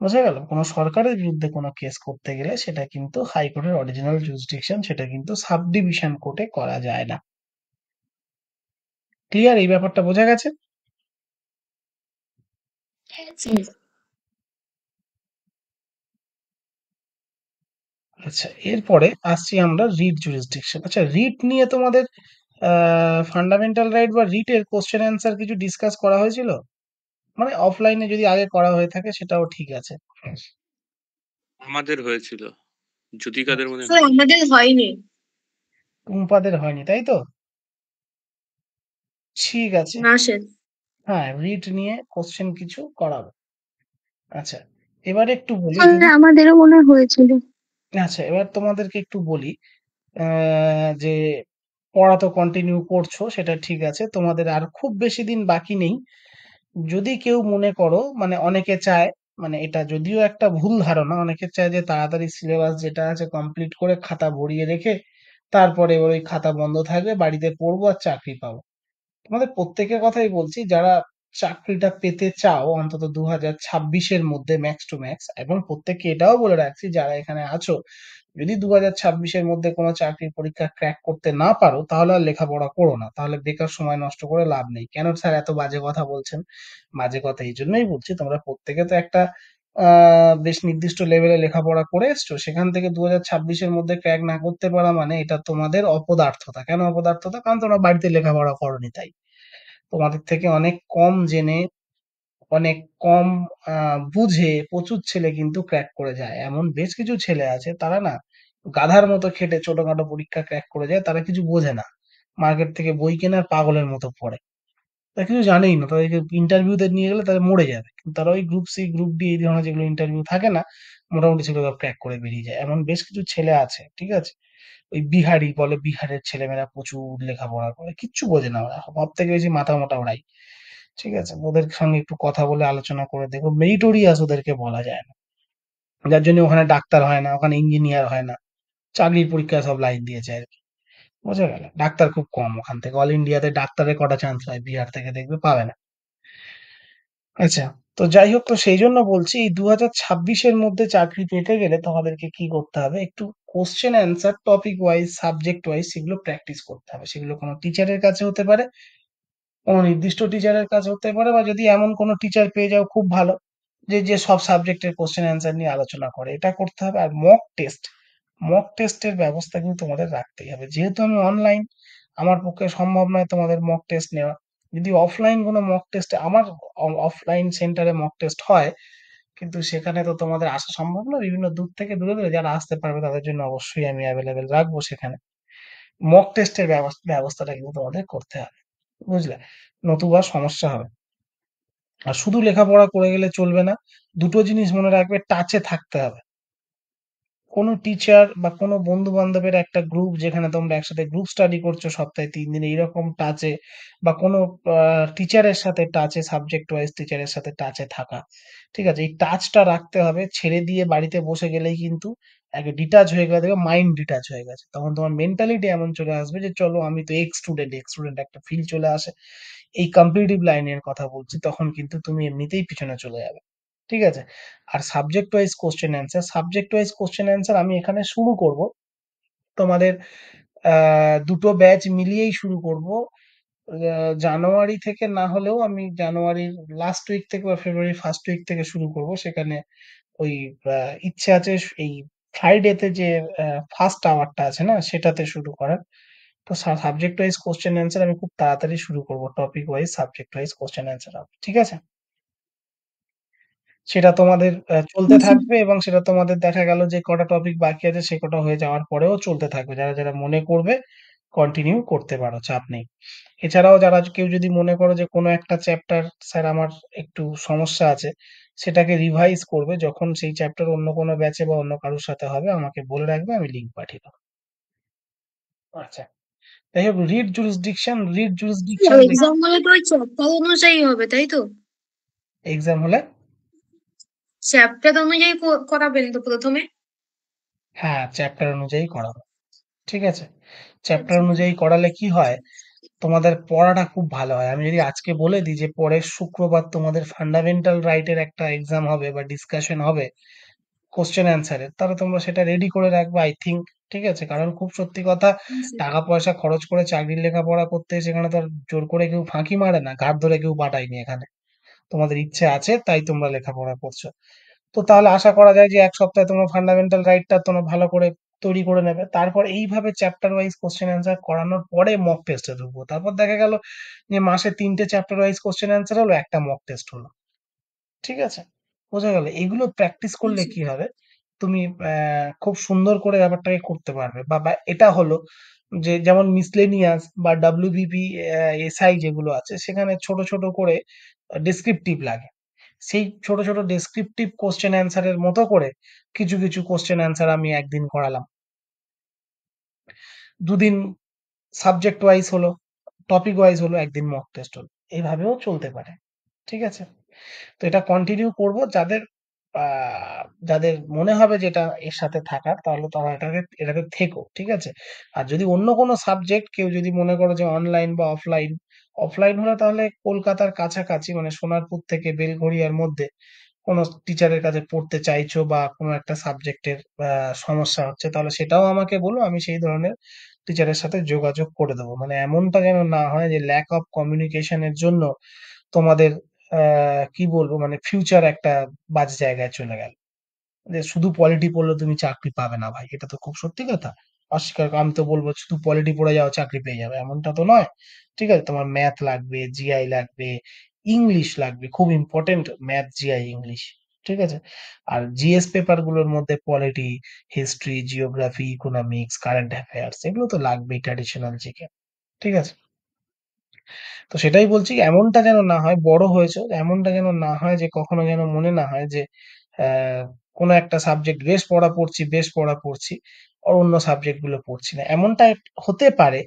বোঝা গেল? কোনো সরকারের বিরুদ্ধে কোনো কেস করতে গেলে সেটা কিন্তু হাইকোর্টের অরিজিনাল জুরিসডিকশন, সেটা কিন্তু সাব ডিভিশন কোর্টে করা যায় না। ক্লিয়ার? এই ব্যাপারটা বোঝা গেছে? আচ্ছা, এরপরে আসছি আমরা রিট জুরিসডিকশন। আচ্ছা, রিট নিয়ে তোমাদের ফান্ডামেন্টাল রাইট বা রিটের কোশ্চেন অ্যান্সার কিছু ডিসকাস করা হয়েছিল? মানে অফলাইনে যদি আগে করা হয়ে থাকে সেটাও ঠিক আছে। আমাদের হয়েছিল, জ্যোতিকাদের মনে স্যার আমাদের হয়নি। টুম্পাদের হয়নি, তাই তো? ঠিক আছে। না স্যার। হ্যাঁ, রিট নিয়ে কোশ্চেন কিছু করাবো। আচ্ছা, এবারে একটু বলি স্যার যদি, আমাদেরও মনে হয় হয়েছিল। আচ্ছা এবার তোমাদেরকে একটু বলি, যে পড়া তো কন্টিনিউ করছো সেটা ঠিক আছে, তোমাদের আর খুব বেশি দিন বাকি নেই। যদি কেউ মনে করো, মানে অনেকে চায়, মানে এটা যদিও একটা ভুল ধারণা, অনেকে চায় যে তাড়াতাড়ি সিলেবাস যেটা আছে কমপ্লিট করে খাতা ভরিয়ে রেখে তারপরে এবার ওই খাতা বন্ধ থাকবে, বাড়িতে পড়বো আর চাকরি পাবো। তোমাদের প্রত্যেকের কথাই বলছি, যারা চাকরিটা পেতে চাও অন্তত 2026-এর মধ্যে ম্যাক্স টু ম্যাক্স, এবং প্রত্যেককে এটাও বলে রাখছি যারা এখানে আছো, যদি 2026-এর মধ্যে কোনো চাকরির পরীক্ষা ক্র্যাক করতে না পারো তাহলে আর লেখাপড়া করো না, তাহলে বেকার সময় নষ্ট করে লাভ নেই। কেন স্যার এত বাজে কথা বলছেন? বাজে কথা এই জন্যই বলছি, তোমরা প্রত্যেকে তো একটা বেশ নির্দিষ্ট লেভেলে লেখাপড়া করে এসছো, সেখান থেকে 2026-এর মধ্যে ক্র্যাক না করতে পারা মানে এটা তোমাদের অপদার্থতা। কেন অপদার্থতা? কারণ তোমরা বাড়িতে লেখাপড়া করোনি তাই। তোমাদের থেকে অনেক কম জেনে, অনেক কম বুঝে প্রচুর ছেলে কিন্তু ক্র্যাক করে যায়। এমন বেশ কিছু ছেলে আছে তারা না গাধার মতো খেটে ছোটখাটো পরীক্ষা ক্র্যাক করে যায়, তারা কিছু বোঝে না, মার্কেট থেকে বই কেনার পাগলের মতো পড়ে, তারা কিছু জানেই না, তাদেরকে ইন্টারভিউতে নিয়ে গেলে তারা মরে যাবে, কিন্তু তারা ওই গ্রুপ সি গ্রুপ ডি এই ধরনের যেগুলো ইন্টারভিউ থাকে না, মোটামুটি সেগুলো ক্র্যাক করে বেরিয়ে যায়। এমন বেশ কিছু ছেলে আছে, ঠিক আছে? ওই বিহারি বলে, বিহারের ছেলেমেয়েরা প্রচুর লেখাপড়া করে, কিচ্ছু বোঝে না ওরা, সব থেকে বেশি মাথা মোটা ওরাই। ঠিক আছে? ওদের সঙ্গে একটু কথা বলে আলোচনা করে দেখো, মেরিটোরিয়াস ওদেরকে বলা যায় না, যার জন্য ওখানে ডাক্তার হয় না, ওখানে ইঞ্জিনিয়ার হয় না, চাকরির পরীক্ষায় সব লাইন দিয়েছে আর কি। বোঝা গেল? ডাক্তার খুব কম ওখান থেকে, অল ইন্ডিয়াতে ডাক্তারের কটা চান্স হয়, বিহার থেকে দেখবে পাবে না। আচ্ছা, তো যাই হোক, তো সেই জন্য বলছি এই 2026-এর মধ্যে চাকরি পেতে গেলে তোমাদেরকে কি করতে হবে, একটু question answer topic wise subject wise সেগুলো প্র্যাকটিস করতে হবে। সেগুলো কোনো টিচারের কাছে হতে পারে, কোনো নির্দিষ্ট টিচারের কাছে হতে পারে, বা যদি এমন কোনো টিচার পেয়ে যাও খুব ভালো, যে যে সব সাবজেক্টের কোশ্চেন অ্যান্সার নিয়ে আলোচনা করে, এটা করতে হবে। আর মক টেস্টের ব্যবস্থা কিন্তু তোমাদের রাখতেই হবে, যেহেতু আমি অনলাইন, আমার পক্ষে সম্ভব নয় তোমাদের মক টেস্ট নেওয়া। যদি অফলাইন কোনো মক টেস্ট, আমার অফলাইন সেন্টারে মক টেস্ট হয়, কিন্তু সেখানে তো তোমাদের আসা সম্ভব না, বিভিন্ন দূর থেকে দূরে দূরে যারা আসতে পারবে তাদের জন্য অবশ্যই আমি অ্যাভেলেবেল রাখবো সেখানে। মক টেস্টের ব্যবস্থাটা কিন্তু তোমাদের করতে হবে, বুঝলে? নতুবা সমস্যা হবে। আর শুধু লেখাপড়া করে গেলে চলবে না, দুটো জিনিস মনে রাখবে, টাচে থাকতে হবে। কোনো টিচার বা কোনো বন্ধু বান্ধবের একটা গ্রুপ, যেখানে তোমরা একসাথে গ্রুপ স্টাডি করছো সপ্তাহে 3 দিন, এইরকম টাচে, বা কোনো টিচারের সাথে টাচে, সাবজেক্ট ওয়াইজ টিচারের সাথে টাচে থাকা। ঠিক আছে? এই টাচটা রাখতে হবে, ছেড়ে দিয়ে বাড়িতে বসে গেলেই কিন্তু একটা ডিটাচ হয়ে গেলে দেখবে মাইন্ড ডিটাচ হয়ে গেছে, তখন তোমার মেন্টালিটি এমন চলে আসবে যে চলো আমি তো এক্স স্টুডেন্ট একটা ফিল চলে আসে। এই কম্পিটিটিভ লাইনের কথা বলছি, তখন কিন্তু তুমি এমনিতেই পিছনে চলে যাবে। ঠিক আছে? আর সাবজেক্ট ওয়াইজ কোশ্চেন অ্যান্সার আমি এখানে শুরু করব। তোমাদের দুটো ব্যাচ মিলিয়েই শুরু করব। জানুয়ারি থেকে না হলেও আমি জানুয়ারির লাস্ট উইক থেকে বা ফেব্রুয়ারি ফার্স্ট উইক থেকে শুরু করব। সেখানে ওই ইচ্ছে আছে এই ফ্রাইডেতে যে ফার্স্ট আওয়ারটা আছে না, সেটাতে শুরু করার। তো সাবজেক্ট ওয়াইজ কোশ্চেন অ্যান্সার আমি খুব তাড়াতাড়ি শুরু করব, topic wise subject wise question answer হবে, ঠিক আছে? সেটা তোমাদের চলতে থাকবে, এবং সেটা তোমাদের দেখা গেল যে কটা টপিক বাকি আছে সে কটা হয়ে যাওয়ার পরেও চলতে থাকবে। যারা যারা মনে করবে কন্টিনিউ করতে পারো, চাপ নেই। এছাড়াও যারা কেউ যদি মনে করো যে কোনো একটা চ্যাপ্টার স্যার আমার একটু সমস্যা আছে, সেটাকে রিভাইজ করবে, যখন সেই চ্যাপ্টার অন্য কোনো ব্যাচে বা অন্য কারোর সাথে হবে আমাকে বলে রাখবে, আমি লিঙ্ক পাঠিয়ে দেবো। আচ্ছা, যাই হোক, রিড জুরিসডিকশন এক্সাম হলে তো ওই চ্যাপ্টার অনুযায়ী হবে, তাই তো? এক্সাম হলে চ্যাপ্টার অনুযায়ী করাবেন তো প্রথমে? হ্যাঁ, চ্যাপ্টার অনুযায়ী করাবো, ঠিক আছে? চ্যাপ্টার আচ্ছা। অনুযায়ী করালে কি হয়, তোমাদের পড়াটা খুব ভালো হয়। আমি যদি আজকে বলে দিই যে পরের শুক্রবার তোমাদের ফান্ডামেন্টাল রাইটের একটা এক্সাম হবে বা ডিসকাশন হবে কোশ্চেন অ্যান্সারের, তাহলে তোমরা সেটা রেডি করে রাখবে, আই থিঙ্ক। ঠিক আছে? কারণ খুব সত্যি কথা, টাকা পয়সা খরচ করে চাকরির লেখাপড়া করতে সেখানে তো আর জোর করে কেউ ফাঁকি মারে না, ঘাট ধরে কেউ পাঠায়নি এখানে। তোমাদের ইচ্ছে আছে তাই তোমরা লেখাপড়া করছো। তো তাহলে আশা করা যায় যে এক সপ্তাহে তোমরা ফান্ডামেন্টাল রাইটটা তোমরা ভালো করে তৈরি করে নেবে। তারপর এইভাবে চ্যাপ্টার ওয়াইজ কোশ্চেন অ্যান্সার করানোর পরে মক টেস্টে ঢুকবো। তারপর দেখা গেল যে মাসে 3টে চ্যাপ্টার ওয়াইজ কোশ্চেন অ্যান্সার হলো, একটা মক টেস্ট হলো। ঠিক আছে? বোঝা গেল? এগুলো প্র্যাকটিস করলে কি হবে, তুমি খুব সুন্দর করে ব্যাপারটাকে করতে পারবে। বা এটা হলো যে যেমন মিসলেনিয়াস বা ডব্লিউবিপি, এসআই যেগুলো আছে সেখানে ছোট ছোট করে ডেসক্রিপটিভ লাগে। সেই ছোট ছোট ডেসক্রিপটিভ কোশ্চেন অ্যান্সারের মতো করে কিছু কিছু কোশ্চেন অ্যান্সার আমি একদিন করালাম, দুদিন সাবজেক্ট ওয়াইজ হলো, টপিক ওয়াইজ হলো, একদিন মক টেস্ট হলো। এইভাবেও চলতে পারে, ঠিক আছে? তো এটা কন্টিনিউ করব। যাদের যাদের মনে হবে যে এটা এর সাথে থাকার, তাহলে তারা এটাতে থেকো, ঠিক আছে? আর যদি অন্য কোনো সাবজেক্ট কেউ যদি মনে করো যে অনলাইন বা অফলাইন, অফলাইন হলে তাহলে কলকাতার কাছাকাছি মানে সোনারপুর থেকে বেলঘড়িয়ার মধ্যে কোনো টিচারের কাছে পড়তে চাইছো বা কোনো একটা সাবজেক্টের সমস্যা হচ্ছে, তাহলে সেটাও আমাকে বলো, আমি সেই ধরনের টিচারের সাথে যোগাযোগ করে দেবো। মানে এমনটা যেন না হয় যে ল্যাক অফ কমিউনিকেশনের জন্য তোমাদের কি বলবো, মানে ফিউচার একটা বাজে জায়গায় চলে গেল। যে শুধু পলিটি পড়লে তুমি চাকরি পাবে না ভাই, এটা তো খুব সত্যি কথা। আমি তো বলবো শুধু পলিটি পড়ে যাও চাকরি পেয়ে যাবে, এমনটা তো নয়। ঠিক আছে? তোমার ম্যাথ লাগবে, জিআই লাগবে, ইংলিশ লাগবে, খুব ইম্পর্টেন্ট ম্যাথ, জিআই, ইংলিশ। ঠিক আছে? আর জিএস পেপার গুলোর মধ্যে polity, history, geography, economics, current affairs এগুলো তো লাগবেই, ট্র্যাডিশনাল জিকে। ঠিক আছে? তো সেটাই বলছি, এমনটা যেন না হয়, বড় হয়েছে, এমনটা যেন না হয় যে কখনো যেন মনে না হয় যে কোনো একটা সাবজেক্ট বেশ পড়া পড়ছি, আর অন্য সাবজেক্ট গুলো পড়ছি না। এমনটা হতে পারে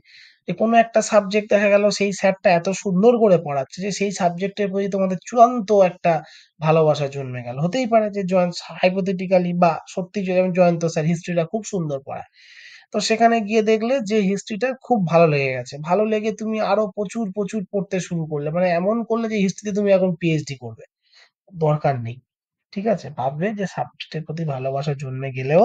যে কোনো একটা সাবজেক্ট দেখা গেল সেই স্যারটা এত সুন্দর করে পড়াচ্ছে যে সেই সাবজেক্টের প্রতি তোমাদের চূড়ান্ত একটা ভালোবাসা জন্মে গেল। হতেই পারে যে জয়ন্ত, হাইপোথেটিক্যালি বা সত্যি, যেমন জয়ন্ত স্যার হিস্ট্রিটা খুব সুন্দর পড়ায়, তো সেখানে গিয়ে দেখলে যে হিস্ট্রিটা খুব ভালো লেগে গেছে, ভালো লেগে তুমি আরো প্রচুর প্রচুর পড়তে শুরু করলে, মানে এমন করলে যে হিস্ট্রিতে তুমি এখন পিএইচডি করবে। দরকার নেই। ঠিক আছে? ভাববে যে সাবজেক্টের প্রতি ভালোবাসা জন্মে গেলেও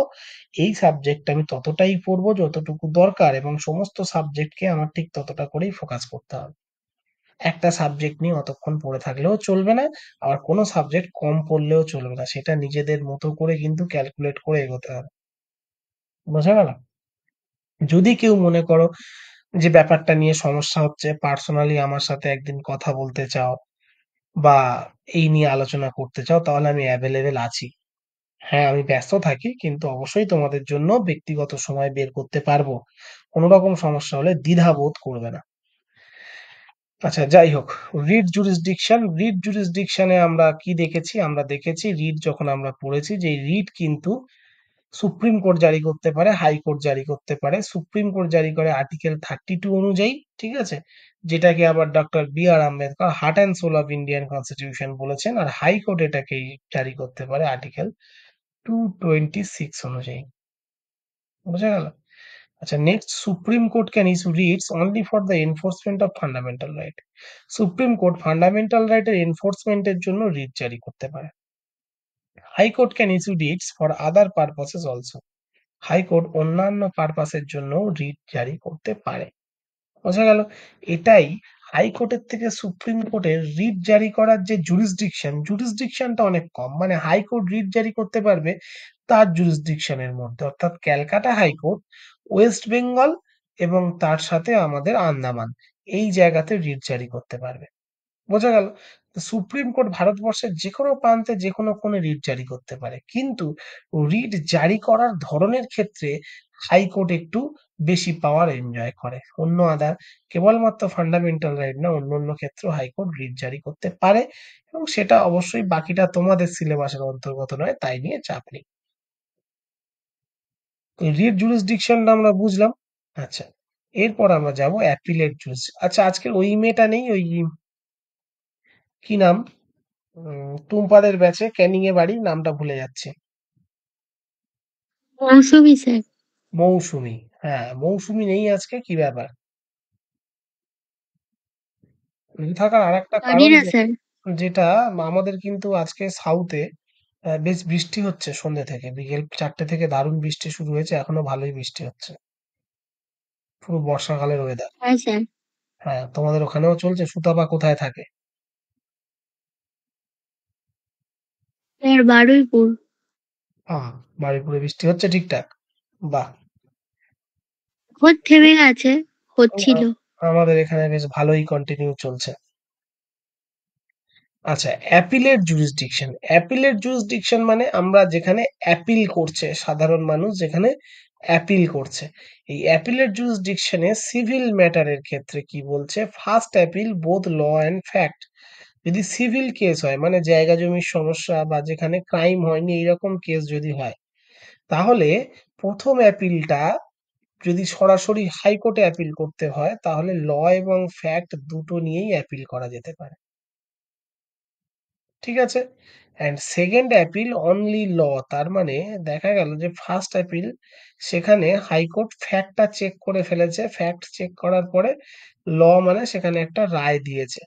এই সাবজেক্ট আমি ততটাই পড়বো যতটুকু দরকার, এবং সমস্ত সাবজেক্টকে আমার ঠিক ততটা করেই ফোকাস করতে হবে। একটা সাবজেক্ট নিয়ে অতক্ষণ পড়ে থাকলেও চলবে না, আবার কোনো সাবজেক্ট কম পড়লেও চলবে না। সেটা নিজেদের মতো করে কিন্তু ক্যালকুলেট করে এগোতে হবে। বোঝা গেল? যদি কেউ মনে করো যে ব্যাপারটা নিয়ে সমস্যা হচ্ছে, পার্সোনালি আমার সাথে একদিন কথা বলতে চাও বা এই নিয়ে আলোচনা করতে চাও, তাহলে আমি অ্যাভেলেবেল আছি। হ্যাঁ, আমি ব্যস্ত থাকি, কিন্তু অবশ্যই তোমাদের জন্য ব্যক্তিগত সময় বের করতে পারবো। কোনো রকম সমস্যা হলে দ্বিধাবোধ করবে না। আচ্ছা, যাই হোক, রিড জুরিসডিকশনে আমরা কি দেখেছি, আমরা দেখেছি রিড যখন আমরা পড়েছি যে রিড কিন্তু সুপ্রিম কোর্ট জারি করতে পারে, হাইকোর্ট জারি করতে পারে। সুপ্রিম কোর্ট জারি করে আর্টিকেল 32 অনুযায়ী, ঠিক আছে? যেটাকে আবার doctor B R Ambedkar heart and soul of Indian constitution বলেছেন। আর হাইকোর্ট এটাকে জারি করতে পারে আর্টিকেল 226 অনুযায়ী। বোঝা গেল? আচ্ছা, next, supreme court can issue Ritz only for the enforcement of fundamental right. Supreme court fundamental রাইটের এনফোর্সমেন্টের জন্য রিট জারি করতে পারে। High court can issue Ritz for other purposes also. High court অন্যান্য পারপাসের জন্য রিট জারি করতে পারে। বোঝা গেল? এটাই হাইকোর্টের থেকে সুপ্রিম কোর্টের রিট জারি করার যে জুরিসডিকশনটা অনেক কম। মানে হাইকোর্ট রিট জারি করতে পারবে তার জুরিসডিকশনের মধ্যে, অর্থাৎ ক্যালকাটা হাইকোর্ট, ওয়েস্ট বেঙ্গল এবং তার সাথে আমাদের আন্দামান, এই জায়গাতে রিট জারি করতে পারবে। বোঝা গেল? তো সুপ্রিম কোর্ট ভারতবর্ষের যেকোনো প্রান্তে যেকোনো কোণে রিট জারি করতে পারে, কিন্তু রিট জারি করার ধরনের ক্ষেত্রে হাইকোর্ট একটু বেশি পাওয়ার এনজয় করে। অন্য আদার কেবলমাত্র ফান্ডামেন্টাল রাইট না, অন্য অন্য ক্ষেত্রেও হাইকোর্ট রিট জারি করতে পারে, এবং সেটা অবশ্যই বাকিটা তোমাদের সিলেবাসের অন্তর্গত নয়, তাই নিয়ে চাপ নেই। রিট জুরিসডিকশনটা আমরা বুঝলাম। আচ্ছা, এরপর আমরা যাব অ্যাপিলেট জুরিস। আচ্ছা, আজকের ওই মেয়েটা নেই, ওই কি নাম, টুম্পাদের ব্যাচে, ক্যানিং এ বাড়ি, নামটা ভুলে যাচ্ছে। মৌসুমী স্যার। মৌসুমী, হ্যাঁ মৌসুমী নেই আজকে, কি ব্যাপার? থাকার আর একটা জানি কারণ না স্যার। যেটা আমাদের কিন্তু আজকে সাউথে বেশ বৃষ্টি হচ্ছে সন্ধ্যে থেকে, বিকেল 4টে থেকে দারুণ বৃষ্টি শুরু হয়েছে, এখনো ভালোই বৃষ্টি হচ্ছে, পুরো বর্ষাকালের ওয়েদার। হ্যাঁ স্যার। হ্যাঁ, তোমাদের ওখানেও চলছে? সুতাপা কোথায় থাকে? স্যার বারুইপুর। আহ, বারুইপুরে বৃষ্টি হচ্ছে ঠিকঠাক? বাহ। এখন থেমে গেছে, হচ্ছিল। আমাদের এখানে বেশ ভালোই কন্টিনিউ চলছে। আচ্ছা, অ্যাপিলেট জুরিসডিকশন মানে আমরা যেখানে অ্যাপিল করছে, সাধারণ মানুষ যেখানে অ্যাপিল করছে, এই অ্যাপিলেট জুরিসডিকশনে সিভিল ম্যাটারের ক্ষেত্রে কি বলছে, first appeal both law and fact. যদি সিভিল কেস হয়, মানে জায়গা জমির সমস্যা বা যেখানে ক্রাইম হয়নি এইরকম কেস যদি হয়, তাহলে প্রথম অ্যাপিলটা যদি সরাসরি হাইকোর্টে অ্যাপিল করতে হয়, তাহলে ল এবং ফ্যাক্ট দুটো নিয়েই অ্যাপিল করা যেতে পারে। ঠিক আছে? অ্যান্ড সেকেন্ড অ্যাপিল অনলি ল, তার মানে দেখা গেল যে ফার্স্ট অ্যাপিল, সেখানে হাইকোর্ট ফ্যাক্টটা চেক করে ফেলেছে, ফ্যাক্ট চেক করার পরে ল মানে সেখানে একটা রায় দিয়েছে।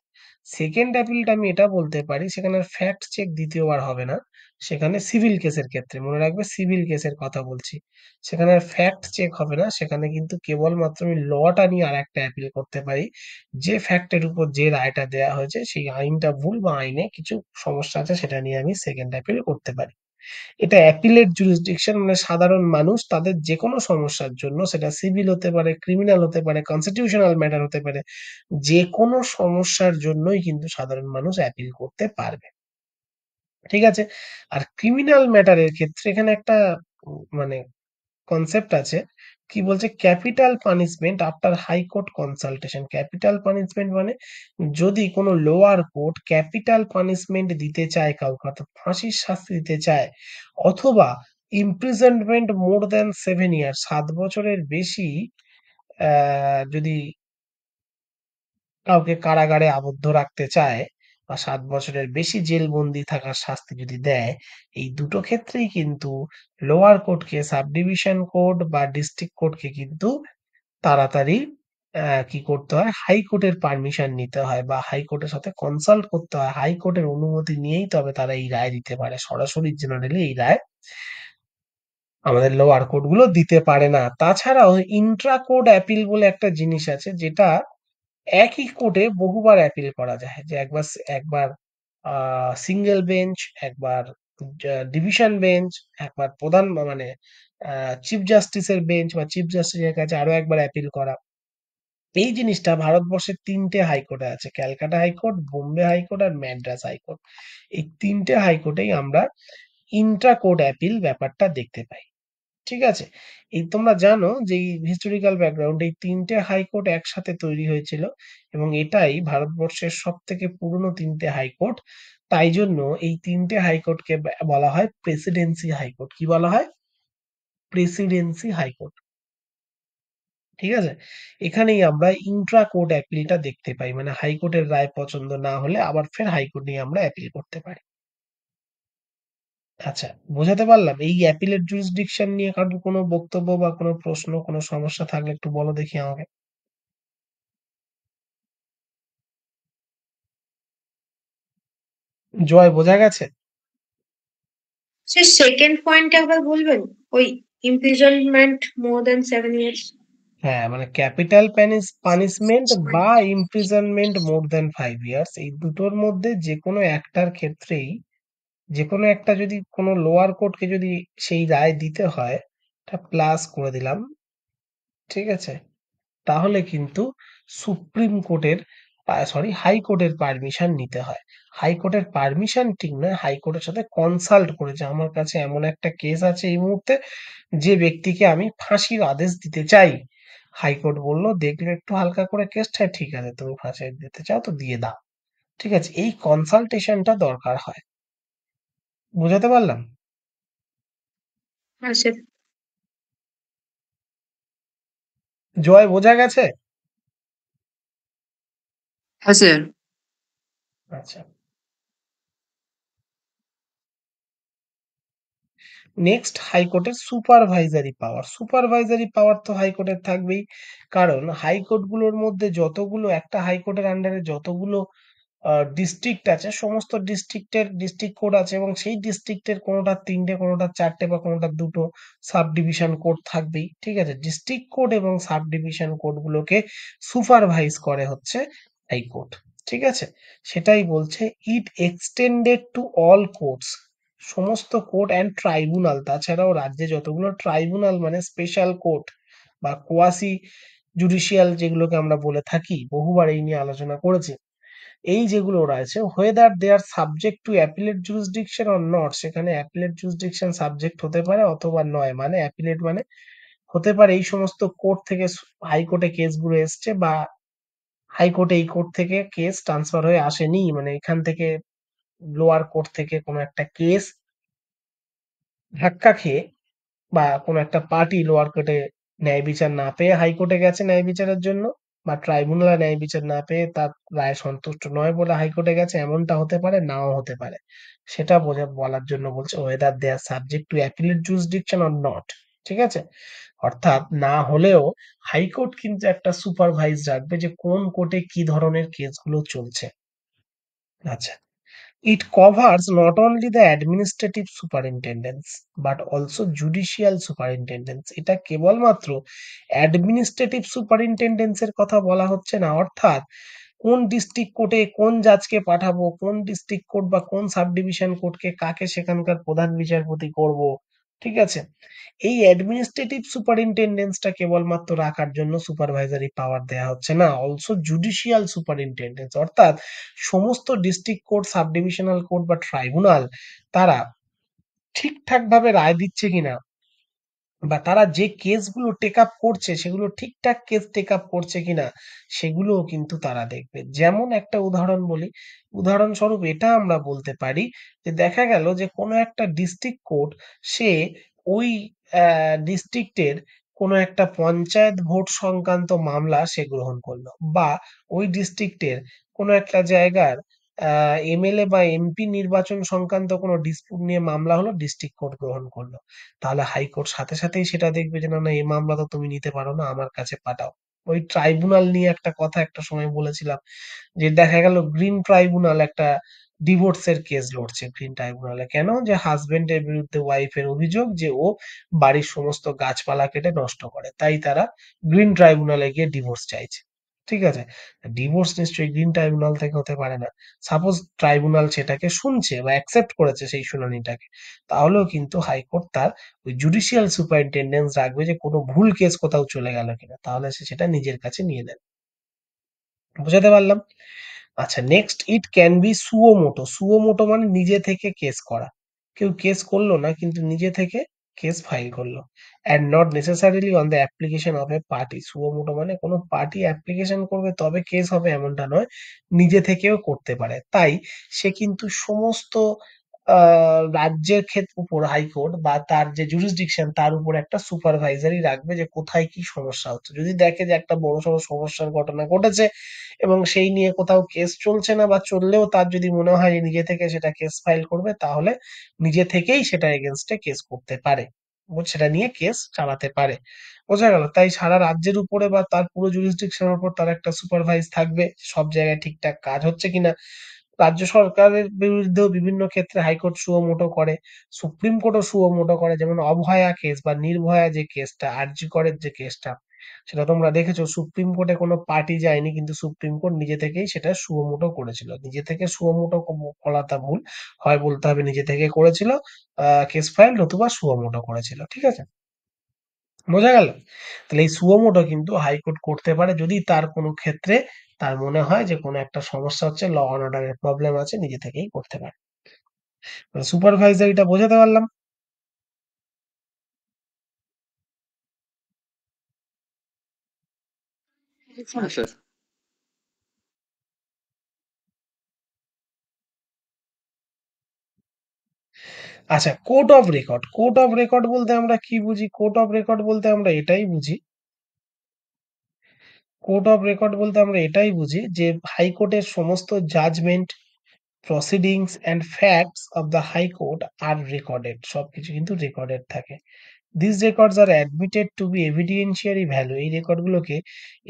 সেকেন্ড অ্যাপিলটা আমি এটা বলতে পারি, সেখানে ফ্যাক্ট চেক দ্বিতীয়বার হবে না, সেখানে সিভিল কেসের ক্ষেত্রে, মনে রাখবে সিভিল কেসের কথা বলছি, সেখানে ফ্যাক্ট চেক হবে না, সেখানে কিন্তু কেবলমাত্র আমি লটা নিয়ে আর একটা অ্যাপিল করতে পারি, যে ফ্যাক্টের উপর যে রায়টা দেয়া হয়েছে সেই আইনটা ভুল বা আইনে কিছু সমস্যা আছে, সেটা নিয়ে আমি সেকেন্ড অ্যাপিল করতে পারি। এটা অ্যাপিলেট জুরিসডিকশন, মানে সাধারণ মানুষ তাদের যে কোনো সমস্যার জন্য, সেটা সিভিল হতে পারে, ক্রিমিনাল হতে পারে, কনস্টিটিউশনাল ম্যাটার হতে পারে, যে কোনো সমস্যার জন্যই কিন্তু সাধারণ মানুষ অ্যাপিল করতে পারবে। ঠিক আছে? আর ক্রিমিনাল ম্যাটারের ক্ষেত্রে এখানে একটা মানে কনসেপ্ট আছে, কি বলছে, capital punishment after high court consultation. Capital punishment মানে যদি কোনো লোয়ার কোর্ট ক্যাপিটাল পানিশমেন্ট দিতে চায় কাউকে, অর্থাৎ ফাঁসির শাস্তি দিতে চায়, অথবা ইমপ্রিজনমেন্ট মোর দ্যান 7 ইয়ার, 7 বছরের বেশি যদি কাউকে কারাগারে আবদ্ধ রাখতে চায়, বা 7 বছরের বেশি জেলবন্দি থাকার শাস্তি যদি দেয়, এই দুটো ক্ষেত্রেই কিন্তু লোয়ার কোর্টকে, সাব ডিভিশন কোর্ট বা ডিস্ট্রিক্ট কোর্টকে কিন্তু তাড়াতাড়ি কি করতে হয়, হাইকোর্টের পারমিশন নিতে হয় বা হাইকোর্টের সাথে কনসাল্ট করতে হয়, হাইকোর্টের অনুমতি নিয়েই তবে তারা এই রায় দিতে পারে। সরাসরি জেনারেলি এই রায় আমাদের লোয়ার কোর্ট গুলো দিতে পারে না। তাছাড়াও ইন্ট্রা কোর্ট অ্যাপিল বলে একটা জিনিস আছে, যেটা একই কোর্টে বহুবার অ্যাপিল করা যায়, যে একবার একবার সিঙ্গেল বেঞ্চ, একবার ডিভিশন বেঞ্চ, একবার প্রধান মানে চিফ জাস্টিসের বেঞ্চ বা চিফ জাস্টিসের কাছে আরো একবার অ্যাপিল করা। এই জিনিসটা ভারতবর্ষের 3টে হাইকোর্টে আছে, ক্যালকাটা হাইকোর্ট, বোম্বে হাইকোর্ট আর ম্যাড্রাস হাইকোর্ট। এই 3টে হাইকোর্টেই আমরা ইন্ট্রা কোর্ট অ্যাপিল ব্যাপারটা দেখতে পাই। ঠিক আছে? এই তোমরা জানো যে এই হিস্টোরিক্যাল ব্যাকগ্রাউন্ড, এই 3টে হাইকোর্ট একসাথে তৈরি হয়েছিল, এবং এটাই ভারতবর্ষের সব থেকে পুরনো 3টে হাইকোর্ট। তাই জন্য এই 3টে হাইকোর্টকে বলা হয় প্রেসিডেন্সি হাইকোর্ট। কি বলা হয়? Presidency high court. ঠিক আছে? এখানেই আমরা ইন্ট্রা কোর্ট অ্যাপিলটা দেখতে পাই, মানে হাইকোর্টের রায় পছন্দ না হলে আবার ফের হাইকোর্ট নিয়ে আমরা অ্যাপিল করতে পারি। আচ্ছা, বোঝাতে পারলাম? এই অ্যাপিলেট জুরিসডিকশন নিয়ে কারোর কোনো বক্তব্য বা কোনো প্রশ্ন, কোনো সমস্যা থাকলে একটু বলো দেখি আমাকে। জয়, বোঝা গেছে? সে সেকেন্ড পয়েন্ট একবার বলবেন, ওই ইমপ্রিজনমেন্ট মোর দ্যান 7 years। হ্যাঁ, মানে ক্যাপিটাল পানিশমেন্ট বা ইমপ্রিজনমেন্ট মোর দ্যান 5 ইয়ার্স, এই দুটোর মধ্যে যে কোনো একটার ক্ষেত্রেই, যে কোনো একটা যদি কোনো লোয়ার কোর্টকে যদি সেই রায় দিতে হয়, এটা প্লাস করে দিলাম, ঠিক আছে, তাহলে কিন্তু সুপ্রিম কোর্টের, সরি, হাইকোর্টের পারমিশন নিতে হয়। হাইকোর্টের পারমিশন ঠিক নয়, হাইকোর্টের সাথে কনসাল্ট করে, যে আমার কাছে এমন একটা কেস আছে এই মুহূর্তে, যে ব্যক্তিকে আমি ফাঁসির আদেশ দিতে চাই। হাইকোর্ট বলল, দেখলে একটু হালকা করে কেসটা, ঠিক আছে তুমি ফাঁসি দিতে চাও তো দিয়ে দাও, ঠিক আছে, এই কনসালটেশনটা দরকার হয়। বুঝাতে পারলাম? হ্যাঁ স্যার। জয়, বোঝা গেছে? হ্যাঁ স্যার। আচ্ছা, নেক্সট হাইকোর্টের সুপারভাইজারি পাওয়ার। সুপারভাইজারি পাওয়ার তো হাইকোর্টের থাকবেই, কারণ হাইকোর্ট গুলোর মধ্যে যতগুলো, একটা হাইকোর্টের আন্ডারে যতগুলো ডিস্ট্রিক্ট আছে, সমস্ত ডিস্ট্রিক্টের ডিস্ট্রিক্ট কোর্ট আছে, এবং সেই ডিস্ট্রিক্টের কোনোটা তিনটে, কোনোটা চারটে, বা কোনোটা দুটো সাব ডিভিশন কোর্ট থাকবেই, ঠিক আছে। ডিস্ট্রিক্ট কোর্ট এবং সাব ডিভিশন কোর্ট গুলোকে সুপারভাইজ করে হচ্ছে হাইকোর্ট, ঠিক আছে। সেটাই বলছে, ইট এক্সটেন্ডেড টু অল কোর্টস, সমস্ত কোর্ট অ্যান্ড ট্রাইব্যুনাল, তাছাড়াও রাজ্যে যতগুলো ট্রাইব্যুনাল মানে স্পেশাল কোর্ট বা কোয়াসি জুডিশিয়াল যেগুলোকে আমরা বলে থাকি, বহুবার এই নিয়ে আলোচনা করেছি, এই যেগুলো রয়েছে, whether they are subject to appellate jurisdiction or not, সেখানে appellate jurisdiction সাবজেক্ট হতে পারে অথবা নয়, মানে appellate মানে হতে পারে এই সমস্ত কোর্ট থেকে হাইকোর্টে কেসগুলো এসছে, বা হাইকোর্টে এই কোর্ট থেকে কেস ট্রান্সফার হয়ে আসেনি, মানে এখান থেকে লোয়ার কোর্ট থেকে কোনো একটা কেস ধাক্কা খেয়ে, বা কোনো একটা পার্টি লোয়ার কোর্টে ন্যায় বিচার না পেয়ে হাইকোর্টে গেছে ন্যায় বিচারের জন্য, বা ট্রাইব্যুনালে ন্যায় বিচার না পেয়ে তার রায় সন্তুষ্ট নয় বলে হাইকোর্টে গেছে, এমনটা হতে পারে, নাও হতে পারে। সেটা বলার জন্য বলছে, whether they are subject to appellate jurisdiction or not, ঠিক আছে। অর্থাৎ না হলেও হাইকোর্ট কিন্তু একটা সুপারভাইজ রাখবে যে কোন কোর্টে কি ধরনের কেসগুলো চলছে। আচ্ছা, it covers not only the administrative superintendence but also judicial superintendence। এটা কেবলমাত্র অ্যাডমিনিস্ট্রেটিভ সুপারিনটেন্ডেন্স এর কথা বলা হচ্ছে না, অর্থাৎ কোন ডিস্ট্রিক্ট কোর্টে কোন জাজকে পাঠাবো, কোন ডিস্ট্রিক্ট কোর্ট বা কোন সাব ডিভিশন কোর্টকে কাকে সেখানকার প্রধান বিচারপতি করব, ঠিক আছে, এই অ্যাডমিনিস্ট্রেটিভ সুপারিনটেন্ডেন্সটা কেবলমাত্র রাখার জন্য সুপারভাইজারি পাওয়ার দেয়া হচ্ছে না, অলসো জুডিশিয়াল সুপারিনটেন্ডেন্স, অর্থাৎ সমস্ত district court, sub divisional court বা ট্রাইব্যুনাল, তারা ঠিকঠাক ভাবে রায় দিচ্ছে কিনা, বা তারা যে কেসগুলো টেক আপ করছে সেগুলো ঠিকঠাক কেস টেক আপ করছে কিনা, সেগুলোও কিন্তু তারা দেখবে। যেমন একটা উদাহরণ বলি, উদাহরণস্বরূপ এটা আমরা বলতে পারি যে দেখা গেল যে কোনো একটা ডিস্ট্রিক্ট কোর্ট, সে ওই ডিস্ট্রিক্টের কোনো একটা পঞ্চায়েত ভোট সংক্রান্ত মামলা সে গ্রহণ করলো, বা ওই ডিস্ট্রিক্টের কোনো একটা জায়গার এমএলএ বা এমপি নির্বাচন সংক্রান্ত কোনো ডিসপুট নিয়ে মামলা হলো, ডিস্ট্রিক্ট কোর্ট গ্রহণ করলো, তাহলে হাইকোর্ট সাথে সাথেই সেটা দেখবে যে না না, এই মামলা তো তুমি নিতে পারো না, আমার কাছে পাঠাও। ওই ট্রাইব্যুনাল নিয়ে একটা কথা একটা সময় বলেছিলাম, যে দেখা গেল গ্রিন ট্রাইব্যুনাল একটা ডিভোর্সের কেস লড়ছে গ্রিন ট্রাইব্যুনালে, কেন, যে হাজবেন্ডের বিরুদ্ধে ওয়াইফের অভিযোগ যে ও বাড়ির সমস্ত গাছপালা কেটে নষ্ট করে, তাই তারা গ্রিন ট্রাইব্যুনালে গিয়ে ডিভোর্স চাইছে, ঠিক আছে। ডিভোর্স নিশ্চয়ই গ্রিন ট্রাইব্যুনাল থেকে হতে পারে না। সাপোজ ট্রাইব্যুনাল সেটাকে শুনছে বা অ্যাকসেপ্ট করেছে সেই শুনানিটাকে, তাহলেও কিন্তু হাইকোর্ট তার ওই জুডিশিয়াল সুপারিনটেন্ডেন্স রাখবে যে কোনো ভুল কেস কোথাও চলে গেল কিনা, তাহলে সে সেটা নিজের কাছে নিয়ে নেবে। বুঝাতে পারলাম? আচ্ছা, নেক্সট, ইট ক্যান বি সুওমোটো। সুওমোটো মানে নিজে থেকে কেস করা, কেউ কেস করলো না কিন্তু নিজে থেকে কেস ফাইল করলো, and not necessarily on the application of A party. সুওমোটো মানে কোনো পার্টি অ্যাপ্লিকেশন করবে তবে কেস হবে এমনটা নয়, নিজে থেকেও করতে পারে। তাই সে কিন্তু সমস্ত রাজ্যের উপর হাইকোর্ট বা তার যে জুরিসডিকশন তার উপর একটা সুপারভাইজারি রাখবে যে কোথায় কি সমস্যা হচ্ছে, যদি দেখে যে একটা বড়সড় সমস্যার ঘটনা ঘটেছে এবং সেই নিয়ে কোথাও কেস চলছে না, বা চললেও তার যদি মনে হয় যে নিজে থেকে সেটা কেস ফাইল করবে, তাহলে নিজে থেকেই সেটা এগেনস্টে কেস করতে পারে, সেটা নিয়ে কেস চালাতে পারে। বোঝা গেল? তাই সারা রাজ্যের উপরে বা তার পুরো জুরিসডিকশনের উপর তার একটা সুপারভাইজ থাকবে, সব জায়গায় ঠিকঠাক কাজ হচ্ছে কিনা, রাজ্য সরকারের বিরুদ্ধেও বিভিন্ন ক্ষেত্রে হাইকোর্ট সুও মোটো করে, সুপ্রিম কোর্টও সুও মোটো করে, যেমন অভয়া কেস বা নির্ভয়া যে কেসটা, আরজি করের যে কেসটা, সেটা তোমরা দেখেছো সুপ্রিম কোর্টে কোনো পার্টি যায়নি, কিন্তু সুপ্রিম কোর্ট নিজে থেকেই সেটা সুও মোটো করেছিল। নিজে থেকে সুও মোটো বলাটা ভুল, হয় বলতে হবে নিজে থেকে করেছিল, কেস ফাইল নতুবা সুও মোটো করেছিল, ঠিক আছে, বোঝা গেল? তাহলে এই সুও মোটো কিন্তু হাইকোর্ট করতে পারে যদি তার কোনো ক্ষেত্রে তার মনে হয় যে কোনো একটা সমস্যা হচ্ছে, ল অ্যান্ড অর্ডারের প্রবলেম আছে, নিজে থেকেই করতে পারে। সুপারভাইজারিটা বোঝাতে পারলাম? হ্যাঁ স্যার। আচ্ছা, court of record. Court of record বলতে আমরা কি বুঝি? কোর্ট অফ রেকর্ড বলতে আমরা এটাই বুঝি, কোর্ট অফ রেকর্ড বলতে আমরা এটাই বুঝি যে হাইকোর্টের সমস্ত judgment, proceedings and facts of the high court are recorded, সবকিছু কিন্তু রেকর্ডেড থাকে। This records are admitted to be evidentiary value, এই রেকর্ডগুলোকে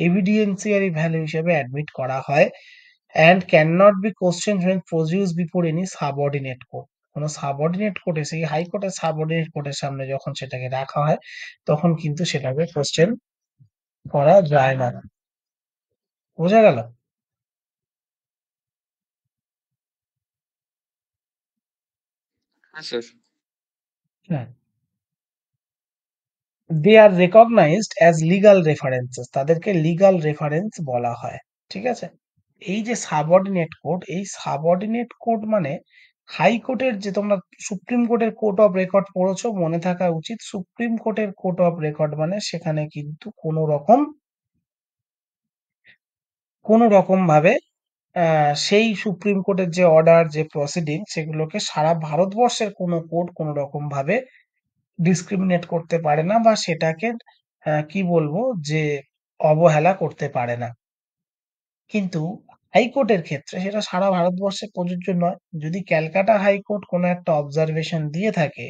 এভিডেন্সিয়ারি ভ্যালু হিসেবে অ্যাডমিট করা হয়, and can not be question when produced before any subordinate court. কোনো subordinate কোর্টে, সেই হাইকোর্টের সাবঅর্ডিনেট কোর্টের সামনে যখন সেটাকে রাখা হয়, তখন কিন্তু সেটাকে কোশ্চেন করা যায় না। বোঝা গেল? হ্যাঁ স্যার। হ্যাঁ, দে আর রেকগনাইজড অ্যাজ লিগাল রেফারেন্সেস, তাদেরকে লিগাল রেফারেন্স বলা হয়, ঠিক আছে? এই যে সাবঅর্ডিনেট কোর্ট, এই সাবঅর্ডিনেট কোর্ট মানে হাইকোর্টের, যে তোমরা সুপ্রিম কোর্টের কোর্ট অফ রেকর্ড পড়েছো, মনে থাকা উচিত সুপ্রিম কোর্টের কোর্ট অফ রেকর্ড মানে সেখানে কিন্তু কোনো রকম ভাবে সেই সুপ্রিম কোর্টের যে অর্ডার, যে প্রসিডিং, সেগুলোকে সারা ভারতবর্ষের কোনো কোর্ট কোনো রকম ভাবে ডিসক্রিমিনেট করতে পারে না, বা সেটাকে কি বলবো যে অবহেলা করতে পারে না। কিন্তু হাইকোর্টের ক্ষেত্রে সেটা সারা ভারতবর্ষে প্রযোজ্য নয়। যদি ক্যালকাটা হাইকোর্ট কোনো একটা অবজারভেশন দিয়ে থাকে,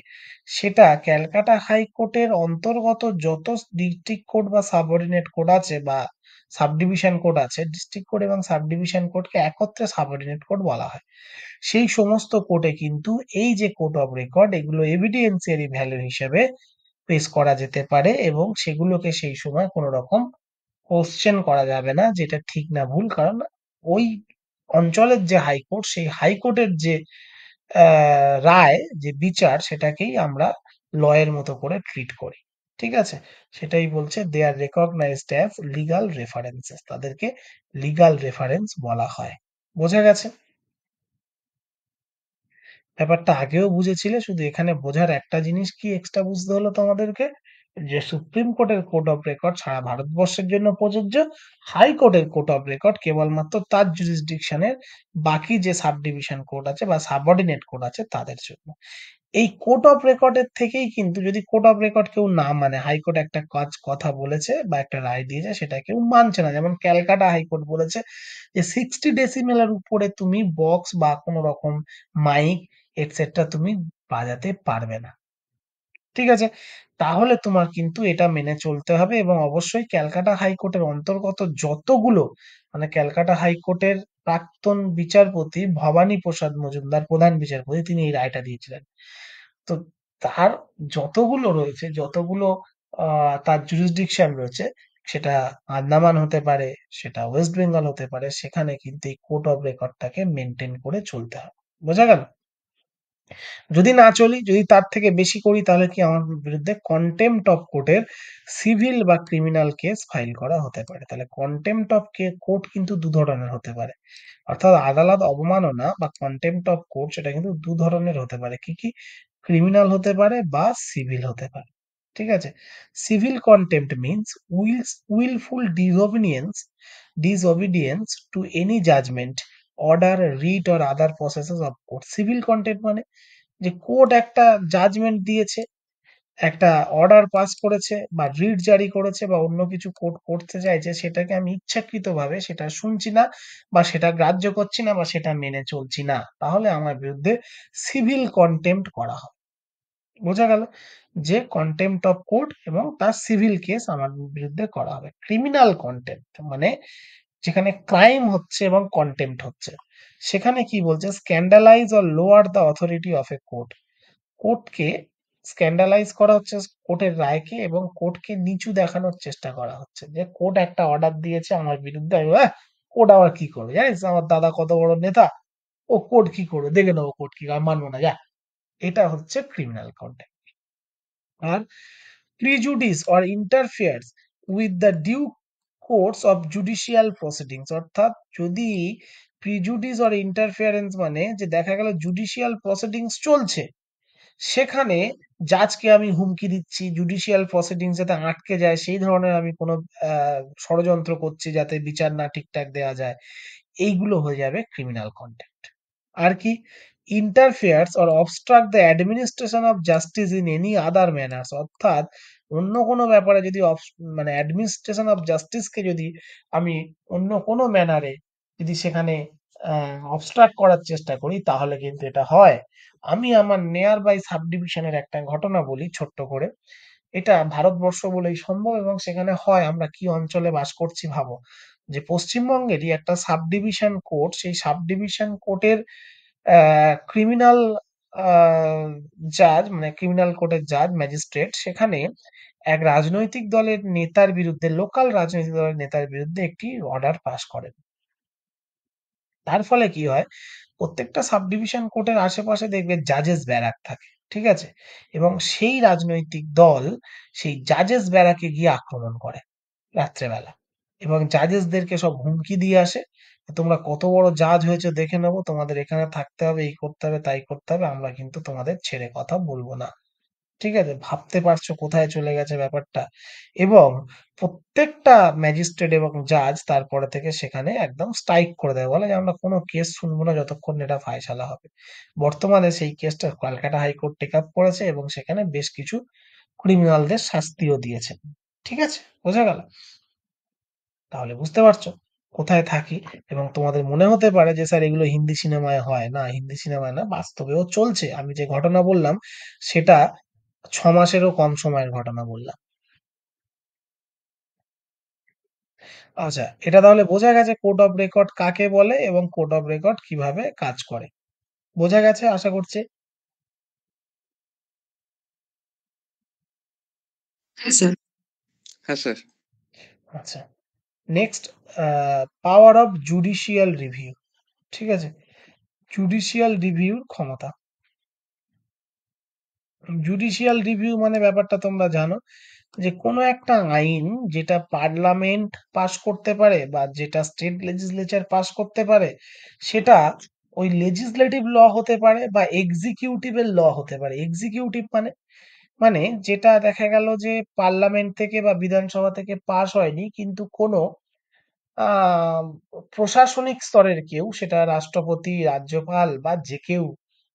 সেটা ক্যালকাটা হাইকোর্টের অন্তর্গত যত ডিস্ট্রিক্ট কোর্ট বা সাবঅর্ডিনেট কোর্ট আছে বা সাব ডিভিশন কোর্ট আছে, ডিস্ট্রিক্ট কোর্ট এবং সাব ডিভিশন কোর্টকে একত্রে সাবঅর্ডিনেট কোর্ট বলা হয়। সেই সমস্ত কোর্টে কিন্তু এই যে কোর্ট অফ রেকর্ড, এগুলো এভিডেন্সিয়ারি ভ্যালু হিসেবে পেশ করা যেতে পারে, এবং সেগুলোকে সেই সময় কোনো রকম কোশ্চেন করা যাবে না, যেটা ঠিক না ভুল, কারণ ওই অঞ্চলের যে হাইকোর্ট, সেই হাইকোর্টের যে রায়, যে বিচার, সেটাকেই আমরা ল এর মতো করে ট্রিট করি, ঠিক আছে? সেটাই বলছে দে আর রেকগনাইজড অ্যাজ লিগাল রেফারেন্সেস, তাদেরকে লিগাল রেফারেন্স বলা হয়। বোঝা গেছে? ব্যাপারটা আগেও বুঝেছিলে, শুধু এখানে বোঝার একটা জিনিস কি এক্সট্রা বুঝতে হলো তোমাদেরকে, যে সুপ্রিম কোর্টের কোর্ট অফ রেকর্ড সারা ভারতবর্ষের জন্য প্রযোজ্য, হাইকোর্টের কোর্ট অফ রেকর্ড কেবলমাত্র তার জুরিসডিকশনের বাকি যে সাব ডিভিশন কোর্ট আছে বা সাবঅর্ডিনেট কোর্ট আছে তাদের জন্য। এই কোর্ট অফ রেকর্ডের থেকেই কিন্তু, যদি কোর্ট অফ রেকর্ড কেউ না মানে, হাইকোর্ট একটা কথা বলেছে বা একটা রায় দিয়েছে, সেটা কেউ মানছে না, যেমন ক্যালকাটা হাইকোর্ট বলেছে যে 60 ডেসিমেলের উপরে তুমি বক্স বা কোনো রকম মাইক এটসেট্রা তুমি বাজাতে পারবে না, ঠিক আছে? তাহলে তোমার কিন্তু এটা মেনে চলতে হবে, এবং অবশ্যই ক্যালকাটা হাইকোর্টের অন্তর্গত যতগুলো, মানে ক্যালকাটা হাইকোর্টের প্রাক্তন বিচারপতি ভবানী প্রসাদ মজুমদার, প্রধান বিচারপতি, তিনি এই রায়টা দিয়েছিলেন। তো তার যতগুলো রয়েছে, যতগুলো তার জুরিসডিকশন রয়েছে, সেটা আন্দামান হতে পারে, সেটা ওয়েস্ট বেঙ্গল হতে পারে, সেখানে কিন্তু এই কোর্ট অফ রেকর্ডটাকে মেনটেন করে চলতে হবে। বোঝা গেল? যদি না চলি, যদি তার থেকে বেশি করি, তাহলে কি আমার বিরুদ্ধে কন্টেম্পট অফ কোর্টের সিভিল বা ক্রিমিনাল কেস ফাইল করা হতে পারে। তাহলে কন্টেম্পট অফ কোর্ট কিন্তু দু ধরনের হতে পারে, অর্থাৎ আদালত অবমাননা বা কন্টেম্পট অফ কোর্ট, সেটা কিন্তু দু ধরনের হতে পারে। কি কি? ক্রিমিনাল হতে পারে বা সিভিল হতে পারে, ঠিক আছে? Civil contempt means wilful disobedience to any judgement, order, writ or other processes of court. Civil contempt মানে যে কোর্ট একটা জাজমেন্ট দিয়েছে, একটা অর্ডার পাস করেছে বা রিট জারি করেছে বা অন্য কিছু কোর্ট করতে চাইছে, সেটাকে আমি ইচ্ছাকৃতভাবে সেটা শুনছি না বা সেটা গ্রাহ্য করছি না বা সেটা মেনে চলছি না, তাহলে আমার বিরুদ্ধে সিভিল কন্টেম্পট করা হবে। বোঝা গেল? যে কন্টেম্পট অফ কোর্ট এবং তার সিভিল কেস আমার বিরুদ্ধে করা হবে। ক্রিমিনাল কন্টেম্পট মানে যেখানে ক্রাইম হচ্ছে এবং কন্টেম্পট হচ্ছে, সেখানে কি বলছে, scandalize or lower the authority of a court. কোর্টকে স্ক্যান্ডালাইজ করা হচ্ছে, কোর্টের রায়কে, এবং কোর্টকে নিচু দেখানোর চেষ্টা করা হচ্ছে, যে কোর্ট একটা অর্ডার দিয়েছে আমার বিরুদ্ধে, আমি কোর্ট আবার কি করবে, জানিস আমার দাদা কত বড় নেতা, ও কোর্ট কি করবে, দেখে নেবো কোর্ট কি করে, আমি মানবো না, যা। এটা হচ্ছে ক্রিমিনাল কন্টেম্প্ট। আর prejudice or interferes with the due course of judicial proceedings, অর্থাৎ যদি প্রিজুডিস অর ইন্টারফেয়ারেন্স মানে যে দেখা গেল জুডিশিয়াল প্রসিডিংস চলছে, সেখানে জাজকে আমি হুমকি দিচ্ছি, জুডিশিয়াল প্রসিডিংস যাতে আটকে যায় সেই ধরনের আমি কোনো ষড়যন্ত্র করছি যাতে বিচার না ঠিকঠাক দেওয়া যায়, এইগুলো হয়ে যাবে ক্রিমিনাল কন্টেম্প্ট। আর কি, interferes or obstruct the administration of justice in any other manners, অর্থাৎ অন্য কোনো ব্যাপারে যদি মানে অ্যাডমিনিস্ট্রেশন অফ জাস্টিসকে যদি আমি অন্য কোনো ম্যানারে যদি সেখানে অবস্ট্রাক্ট করার চেষ্টা করি, তাহলে কিন্তু এটা হয়। আমি আমার নিয়ার বাই সাব ডিভিশনের একটা ঘটনা বলি ছোট্ট করে। এটা ভারতবর্ষ বলেই সম্ভব, এবং সেখানে হয়। আমরা কি অঞ্চলে বাস করছি ভাবো, যে পশ্চিমবঙ্গেরই একটা সাব ডিভিশন কোর্ট, সেই সাব ডিভিশন কোর্টের ক্রিমিনাল জাজ, মানে ক্রিমিনাল কোর্টের জাজ ম্যাজিস্ট্রেট, সেখানে এক রাজনৈতিক দলের নেতার বিরুদ্ধে, লোকাল রাজনৈতিক দলের নেতার বিরুদ্ধে একটি অর্ডার পাস করেন। তার ফলে কি হয়, প্রত্যেকটা সাব ডিভিশন কোর্টের আশেপাশে দেখবে জাজেস ব্যারাক থাকে, ঠিক আছে, এবং সেই রাজনৈতিক দল সেই জাজেস ব্যারাকে গিয়ে আক্রমণ করে রাত্রেবেলা, এবং জাজেসদেরকে সব হুমকি দিয়ে আসে, তোমরা কত বড় জাজ হয়েছে দেখে নেবো, তোমাদের এখানে থাকতে হবে, এই করতে হবে, তাই করতে হবে, আমরা কিন্তু তোমাদের ছেড়ে কথা বলবো না। ঠিক আছে, ভাবতে পারছো কোথায় চলে গেছে ব্যাপারটা। এবং প্রত্যেকটা ম্যাজিস্ট্রেট এবং জাজ তারপরে থেকে সেখানে একদম স্ট্রাইক করে দেয়, বলে যে আমরা কোনো কেস শুনবো না যতক্ষণ না এটা ফায়সালা হবে। বর্তমানে সেই কেসটা কলকাতা হাইকোর্ট টেক আপ করেছে, এবং সেখানে বেশ কিছু ক্রিমিনালদের শাস্তিও দিয়েছে। ঠিক আছে, বোঝা গেল? তাহলে বুঝতে পারছো কোথায় থাকি। এবং তোমাদের মনে হতে পারে যে স্যার এগুলো হিন্দি সিনেমায় হয়, না হিন্দি সিনেমায় না, বাস্তবেও চলছে। আমি যে ঘটনা বললাম সেটা 6 মাসেরও কম সময়ের ঘটনা বললাম। আচ্ছা, এটা তাহলে বোঝা গেছে কোড অফ রেকর্ড কাকে বলে এবং কোড অফ রেকর্ড কিভাবে কাজ করে। বোঝা গেছে আশা করছি। হ্যাঁ স্যার। হ্যাঁ স্যার। আচ্ছা, next, power of judicial review. ঠিক আছে, জুডিশিয়াল রিভিউর ক্ষমতা। জুডিশিয়াল রিভিউ মানে ব্যাপারটা তোমরা জানো, যে কোনো একটা আইন যেটা পার্লামেন্ট পাস করতে পারে বা যেটা স্টেট লেজিসলেচার পাস করতে পারে, সেটা ওই লেজিসলেটিভ ল হতে পারে বা এক্সিকিউটিভের ল হতে পারে। এক্সিকিউটিভ মানে, মানে যেটা দেখা গেল যে পার্লামেন্ট থেকে বা বিধানসভা থেকে পাস হয়নি, কিন্তু কোনো আহ প্রশাসনিক স্তরের কেউ, সেটা রাষ্ট্রপতি, রাজ্যপাল বা যে কেউ,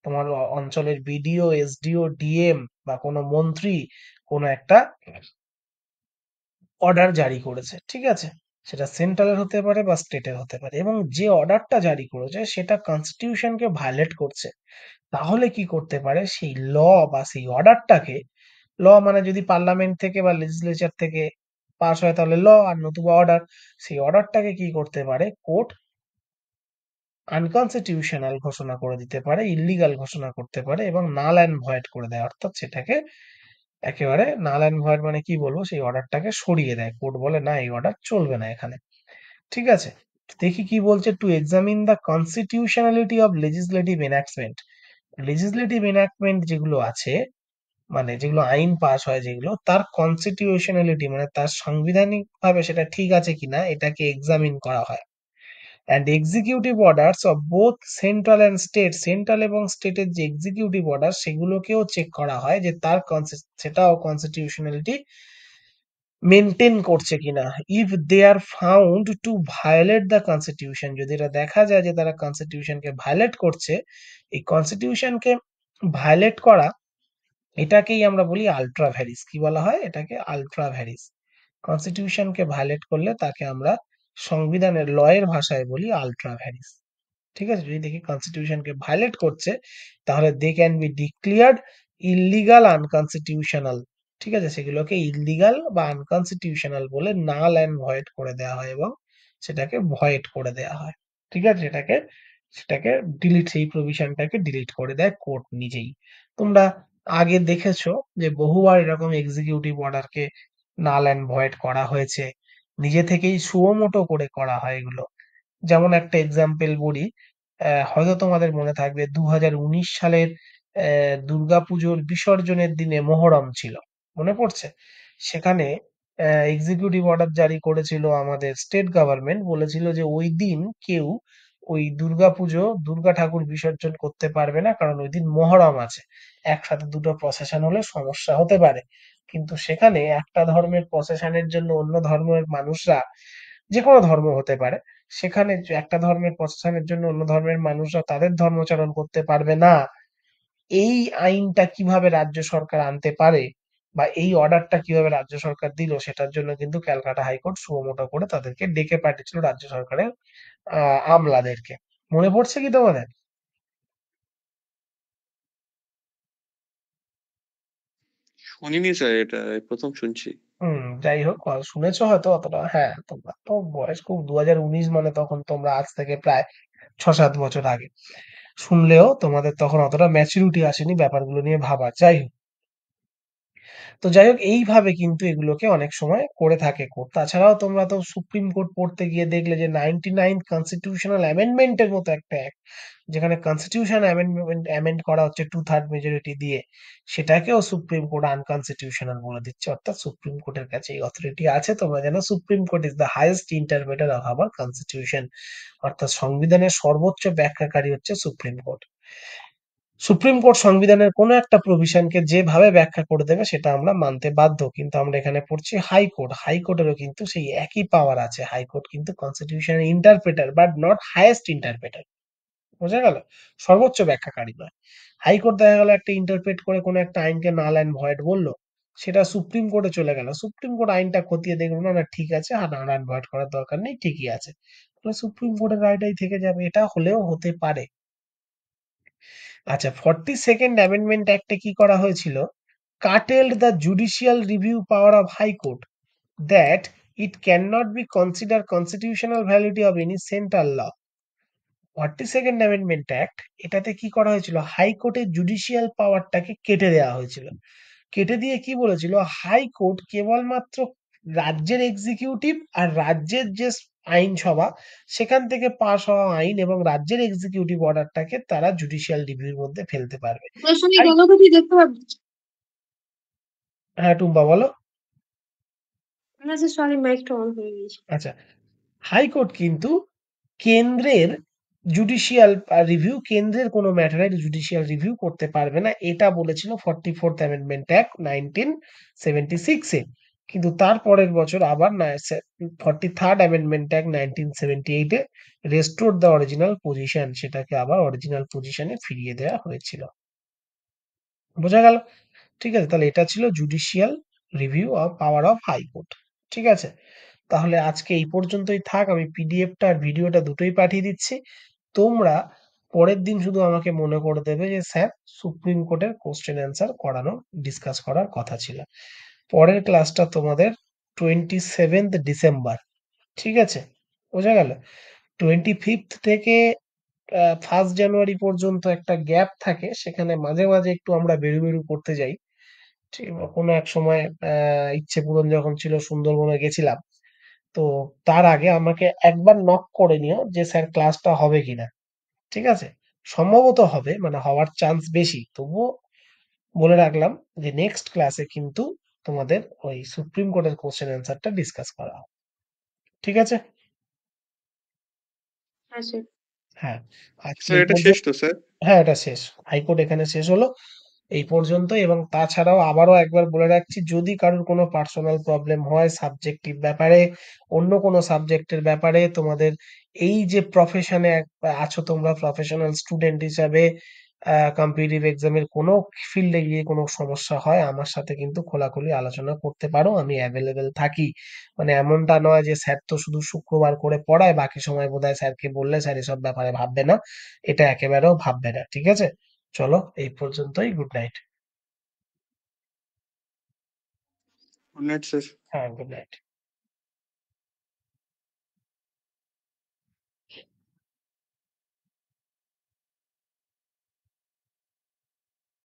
তোমার অঞ্চলের বিডিও, এসডিও, ডিএম বা কোনো মন্ত্রী কোনো একটা অর্ডার জারি করেছে, ঠিক আছে, সেটা সেন্ট্রালের হতে পারে বা স্টেটের হতে পারে, এবং যে অর্ডারটা জারি করেছে সেটা কনস্টিটিউশনকে ভায়োলেট করছে, তাহলে কি করতে পারে, সেই ল বা সেই অর্ডারটাকে, ল মানে যদি পার্লামেন্ট থেকে বা লেজিসলেচার থেকে পাস হয় তাহলে ল, আর নতুবা অর্ডার, সেই অর্ডারটাকে কি করতে পারে কোর্ট আনকনস্টিটিউশনাল ঘোষণা করে দিতে পারে, ইল্লিগাল ঘোষণা করতে পারে, এবং নাল অ্যান্ড ভয়েড করে দেয়, অর্থাৎ সেটাকে একেবারে নাল অ্যান্ড ভয়েড মানে কি বলবো, সেই অর্ডারটাকে সরিয়ে দেয়। কোর্ট বলে না, এই অর্ডার চলবে না এখানে। ঠিক আছে, দেখি কি বলছে, to examine the constitutionality of legislative enactment. Legislative enactment যেগুলো আছে, মানে যেগুলো আইন পাস হয়, যেগুলো তার কনস্টিটিউশনালিটি মানে তার সাংবিধানিক ভাবে সেটা ঠিক আছে কিনা, এটাকে এক্সামিন করা হয়। And executive orders of both central and state, central এবং স্টেটের যে এক্সিকিউটিভ অর্ডার সেগুলোকেও চেক করা হয় যে তার সেটাও কনস্টিটিউশনালিটি মেনটেন করছে কিনা। If they are found to violate the constitution, যদি এটা দেখা যায় যে তারা কনস্টিটিউশনকে ভায়োলেট করছে, এই কনস্টিটিউশনকে ভায়োলেট করা, এটাকেই আমরা বলি আলট্রা ভ্যারিস। কি বলা হয় এটাকে? Ultra varies. কনস্টিটিউশনকে ভায়োলেট করলে তাকে আমরা সংবিধানের লয়ের ভাষায় বলি আলট্রা ভ্যারিস। ঠিক আছে, যদি দেখি কনস্টিটিউশনকে ভায়োলেট করছে, তাহলে they can be declared illegal, unconstitutional. ঠিক আছে, সেগুলোকে ইললিগাল বা আনকনস্টিটিউশনাল বলে নাল অ্যান্ড ভয়েড করে দেওয়া হয়, এবং সেটাকে ভয়েড করে দেওয়া হয়। ঠিক আছে, এটাকে সেটাকে সেই প্রভিশনটাকে ডিলিট করে দেয় কোর্ট নিজেই। তোমরা আগে দেখেছো যে বহুবার এরকম এক্সিকিউটিভ অর্ডারকে নাল অ্যান্ড ভয়েড করা হয়েছে, নিজে থেকেই সুমোটো করে করা হয় এগুলো। যেমন একটা এক্সাম্পল বলি, হয়তো তোমাদের মনে থাকবে 2019 সালের দুর্গাপুজোর বিসর্জনের দিনে মহরম ছিল, মনে পড়ছে? সেখানে এক্সিকিউটিভ অর্ডার জারি করেছিল আমাদের স্টেট গভর্নমেন্ট, বলেছিল যে ওই দিন কেউ ওই দুর্গাপুজো দুর্গা ঠাকুর বিসর্জন করতে পারবে না, কারণ ওই দিন মহরম আছে, একসাথে দুটো প্রসেশন হলে সমস্যা হতে পারে। কিন্তু সেখানে একটা ধর্মের প্রসেশনের জন্য অন্য ধর্মের মানুষরা, যে কোনো ধর্ম হতে পারে, সেখানে যে একটা ধর্মের প্রসেশনের জন্য অন্য ধর্মের মানুষরা তাদের ধর্মাচরণ করতে পারবে না, এই আইনটা কিভাবে রাজ্য সরকার আনতে পারে বা এই অর্ডারটা কিভাবে রাজ্য সরকার দিল, সেটার জন্য কিন্তু ক্যালকাটা হাইকোর্ট সুমোটো করে তাদেরকে ডেকে পাঠিয়েছিল রাজ্য সরকারের আমলাদেরকে। মনে পড়ছে কি তোমাদের? শুনিনি স্যার, এটা প্রথম শুনছি। যাই হোক, শুনেছো হয়তো অতটা। হ্যাঁ, তোমরা তো বয়স খুব, 2019 মানে তখন তোমরা আজ থেকে প্রায় 6-7 বছর আগে। শুনলেও তোমাদের তখন অতটা ম্যাচুরিটি আসেনি ব্যাপারগুলো নিয়ে ভাবা। যাই হোক, তো যাই হোক, এইভাবে কিন্তু এগুলোকে অনেক সময় করে থাকে কোর্ট। তাছাড়াও তোমরা তো সুপ্রিম কোর্ট পড়তে গিয়ে দেখলে যে 99 কনস্টিটিউশনাল অ্যামেন্ডমেন্টের মতো একটা অ্যাক্ট, যেখানে কনস্টিটিউশন অ্যামেন্ড করা হচ্ছে 2/3 মেজরিটি দিয়ে, সেটাকেও সুপ্রিম কোর্ট আনকনস্টিটিউশনাল বলে দিচ্ছে। অর্থাৎ সুপ্রিম কোর্টের কাছে এই অথরিটি আছে, তোমরা জানো supreme court is the highest interpreter of our constitution. অর্থাৎ সংবিধানের সর্বোচ্চ ব্যাখ্যাকারী হচ্ছে সুপ্রিম কোর্ট। সুপ্রিম কোর্ট সংবিধানের কোনো একটা প্রভিশনকে যেভাবে ব্যাখ্যা করে দেবে সেটা আমরা মানতে বাধ্য। কিন্তু আমরা এখানে পড়ছি হাইকোর্ট, হাইকোর্টেরও কিন্তু সেই একই পাওয়ার আছে। হাইকোর্ট কিন্তু কনস্টিটিউশনের interpreter, but not highest interpreter. বোঝা গেল? সর্বোচ্চ ব্যাখ্যাকারী নয়। হাইকোর্ট দেখা গেল একটা ইন্টারপ্রেট করে কোনো একটা আইনকে নাল অ্যান্ড ভয়েড বললো, সেটা সুপ্রিম কোর্টে চলে গেল, সুপ্রিম কোর্ট আইনটা খতিয়ে দেখলো না, না ঠিক আছে, আর নাল অ্যান্ড ভয়েড করার দরকার নেই, ঠিকই আছে, তাহলে সুপ্রিম কোর্টের রায়টাই থেকে যাবে। এটা হলেও হতে পারে। আচ্ছা, 42nd অ্যামেন্ডমেন্ট অ্যাক্টে কি করা হয়েছিল? Curtailed the judicial review power of high court, that it can not be consider constitutional validity of any central law. 42nd amendment act, এটাতে কি করা হয়েছিল? হাইকোর্টের জুডিশিয়াল পাওয়ারটাকে কেটে দেওয়া হয়েছিল। কেটে দিয়ে কি বলেছিল? হাইকোর্ট কেবলমাত্র রাজ্যের এক্সিকিউটিভ আর রাজ্যের যে আইনসভা, সেখান থেকে পাস হওয়া আইন এবং রাজ্যের এক্সিকিউটিভ অর্ডারটাকে তারা জুডিশিয়াল রিভিউর মধ্যে ফেলতে পারবে। প্রশ্নই হাই- গেল কোথায় দেখতে পাবো? হ্যাঁ টুম্বা, বলো। না স্যার, সরি, মাইকটা অন হয়ে গেছে। আচ্ছা, হাইকোর্ট কিন্তু কেন্দ্রের জুডিশিয়াল রিভিউ, কেন্দ্রের কোনো ম্যাটারের জুডিশিয়াল রিভিউ করতে পারবে না, এটা বলেছিল 44th অ্যামেন্ডমেন্ট অ্যাক্ট 1976-এ। কিন্তু তার পরের বছর আবার 43rd অ্যামেন্ডমেন্ট অ্যাক্ট 1978-এ রেস্টোর দ্য অরিজিনাল পজিশন, সেটাকে আবার অরিজিনাল পজিশনে ফিরিয়ে দেওয়া হয়েছিল। বোঝা গেল? ঠিক আছে, তাহলে এটা ছিল judicial review of power of high court. ঠিক আছে, তাহলে আজকে এই পর্যন্তই থাক। আমি পিডিএফটা আর ভিডিওটা দুটোই পাঠিয়ে দিচ্ছি। তোমরা পরের দিন শুধু আমাকে মনে করে দেবে যে স্যার, সুপ্রিম কোর্টের কোশ্চেন অ্যান্সার করানো, ডিসকাস করার কথা ছিল। পরের ক্লাসটা তোমাদের 27 ডিসেম্বর। ঠিক আছে, বোঝা গেল? 25 থেকে 1 জানুয়ারি পর্যন্ত একটা গ্যাপ থাকে, সেখানে মাঝে মাঝে একটু আমরা বেরু বেরু করতে যাই। ঠিক, কোনো এক সময় ইচ্ছে পূরণ যখন ছিল, সুন্দরবনে গেছিলাম। তো তার আগে আমাকে একবার নক করে নিও যে স্যার ক্লাসটা হবে কিনা। ঠিক আছে, সম্ভবত হবে, মানে হওয়ার চান্স বেশি, তবুও বলে রাখলাম যে নেক্সট ক্লাসে কিন্তু তোমাদের ওই সুপ্রিম কোর্টের কোশ্চেন অ্যান্সারটা ডিসকাস করা হবে। ঠিক আছে? হ্যাঁ স্যার। হ্যাঁ, আজকে স্যার এই এটা শেষ পর্যন্ত। তো স্যার? হ্যাঁ, এটা শেষ। হাইকোর্ট এখানে শেষ হলো, এই পর্যন্ত। এবং তাছাড়াও আবারও একবার বলে রাখছি, যদি কারোর কোনো পার্সোনাল প্রবলেম হয় সাবজেক্টিভ ব্যাপারে, অন্য কোনো সাবজেক্টের ব্যাপারে, তোমাদের এই যে প্রফেশনে আছো তোমরা, প্রফেশনাল স্টুডেন্ট হিসাবে কম্পিটিটিভ এক্সামের কোনো ফিল্ডে গিয়ে কোনো সমস্যা হয়, আমার সাথে কিন্তু খোলাখুলি আলোচনা করতে পারো, আমি অ্যাভেলেবেল থাকি। মানে এমনটা নয় যে স্যার তো শুধু শুক্রবার করে পড়ায়, বাকি সময় বোধহয় স্যারকে বললে স্যার এসব ব্যাপারে ভাববে না, এটা একেবারেও ভাববে না। ঠিক আছে, চলো এই পর্যন্তই। Good night. Good night sir. হ্যাঁ, গুড নাইট।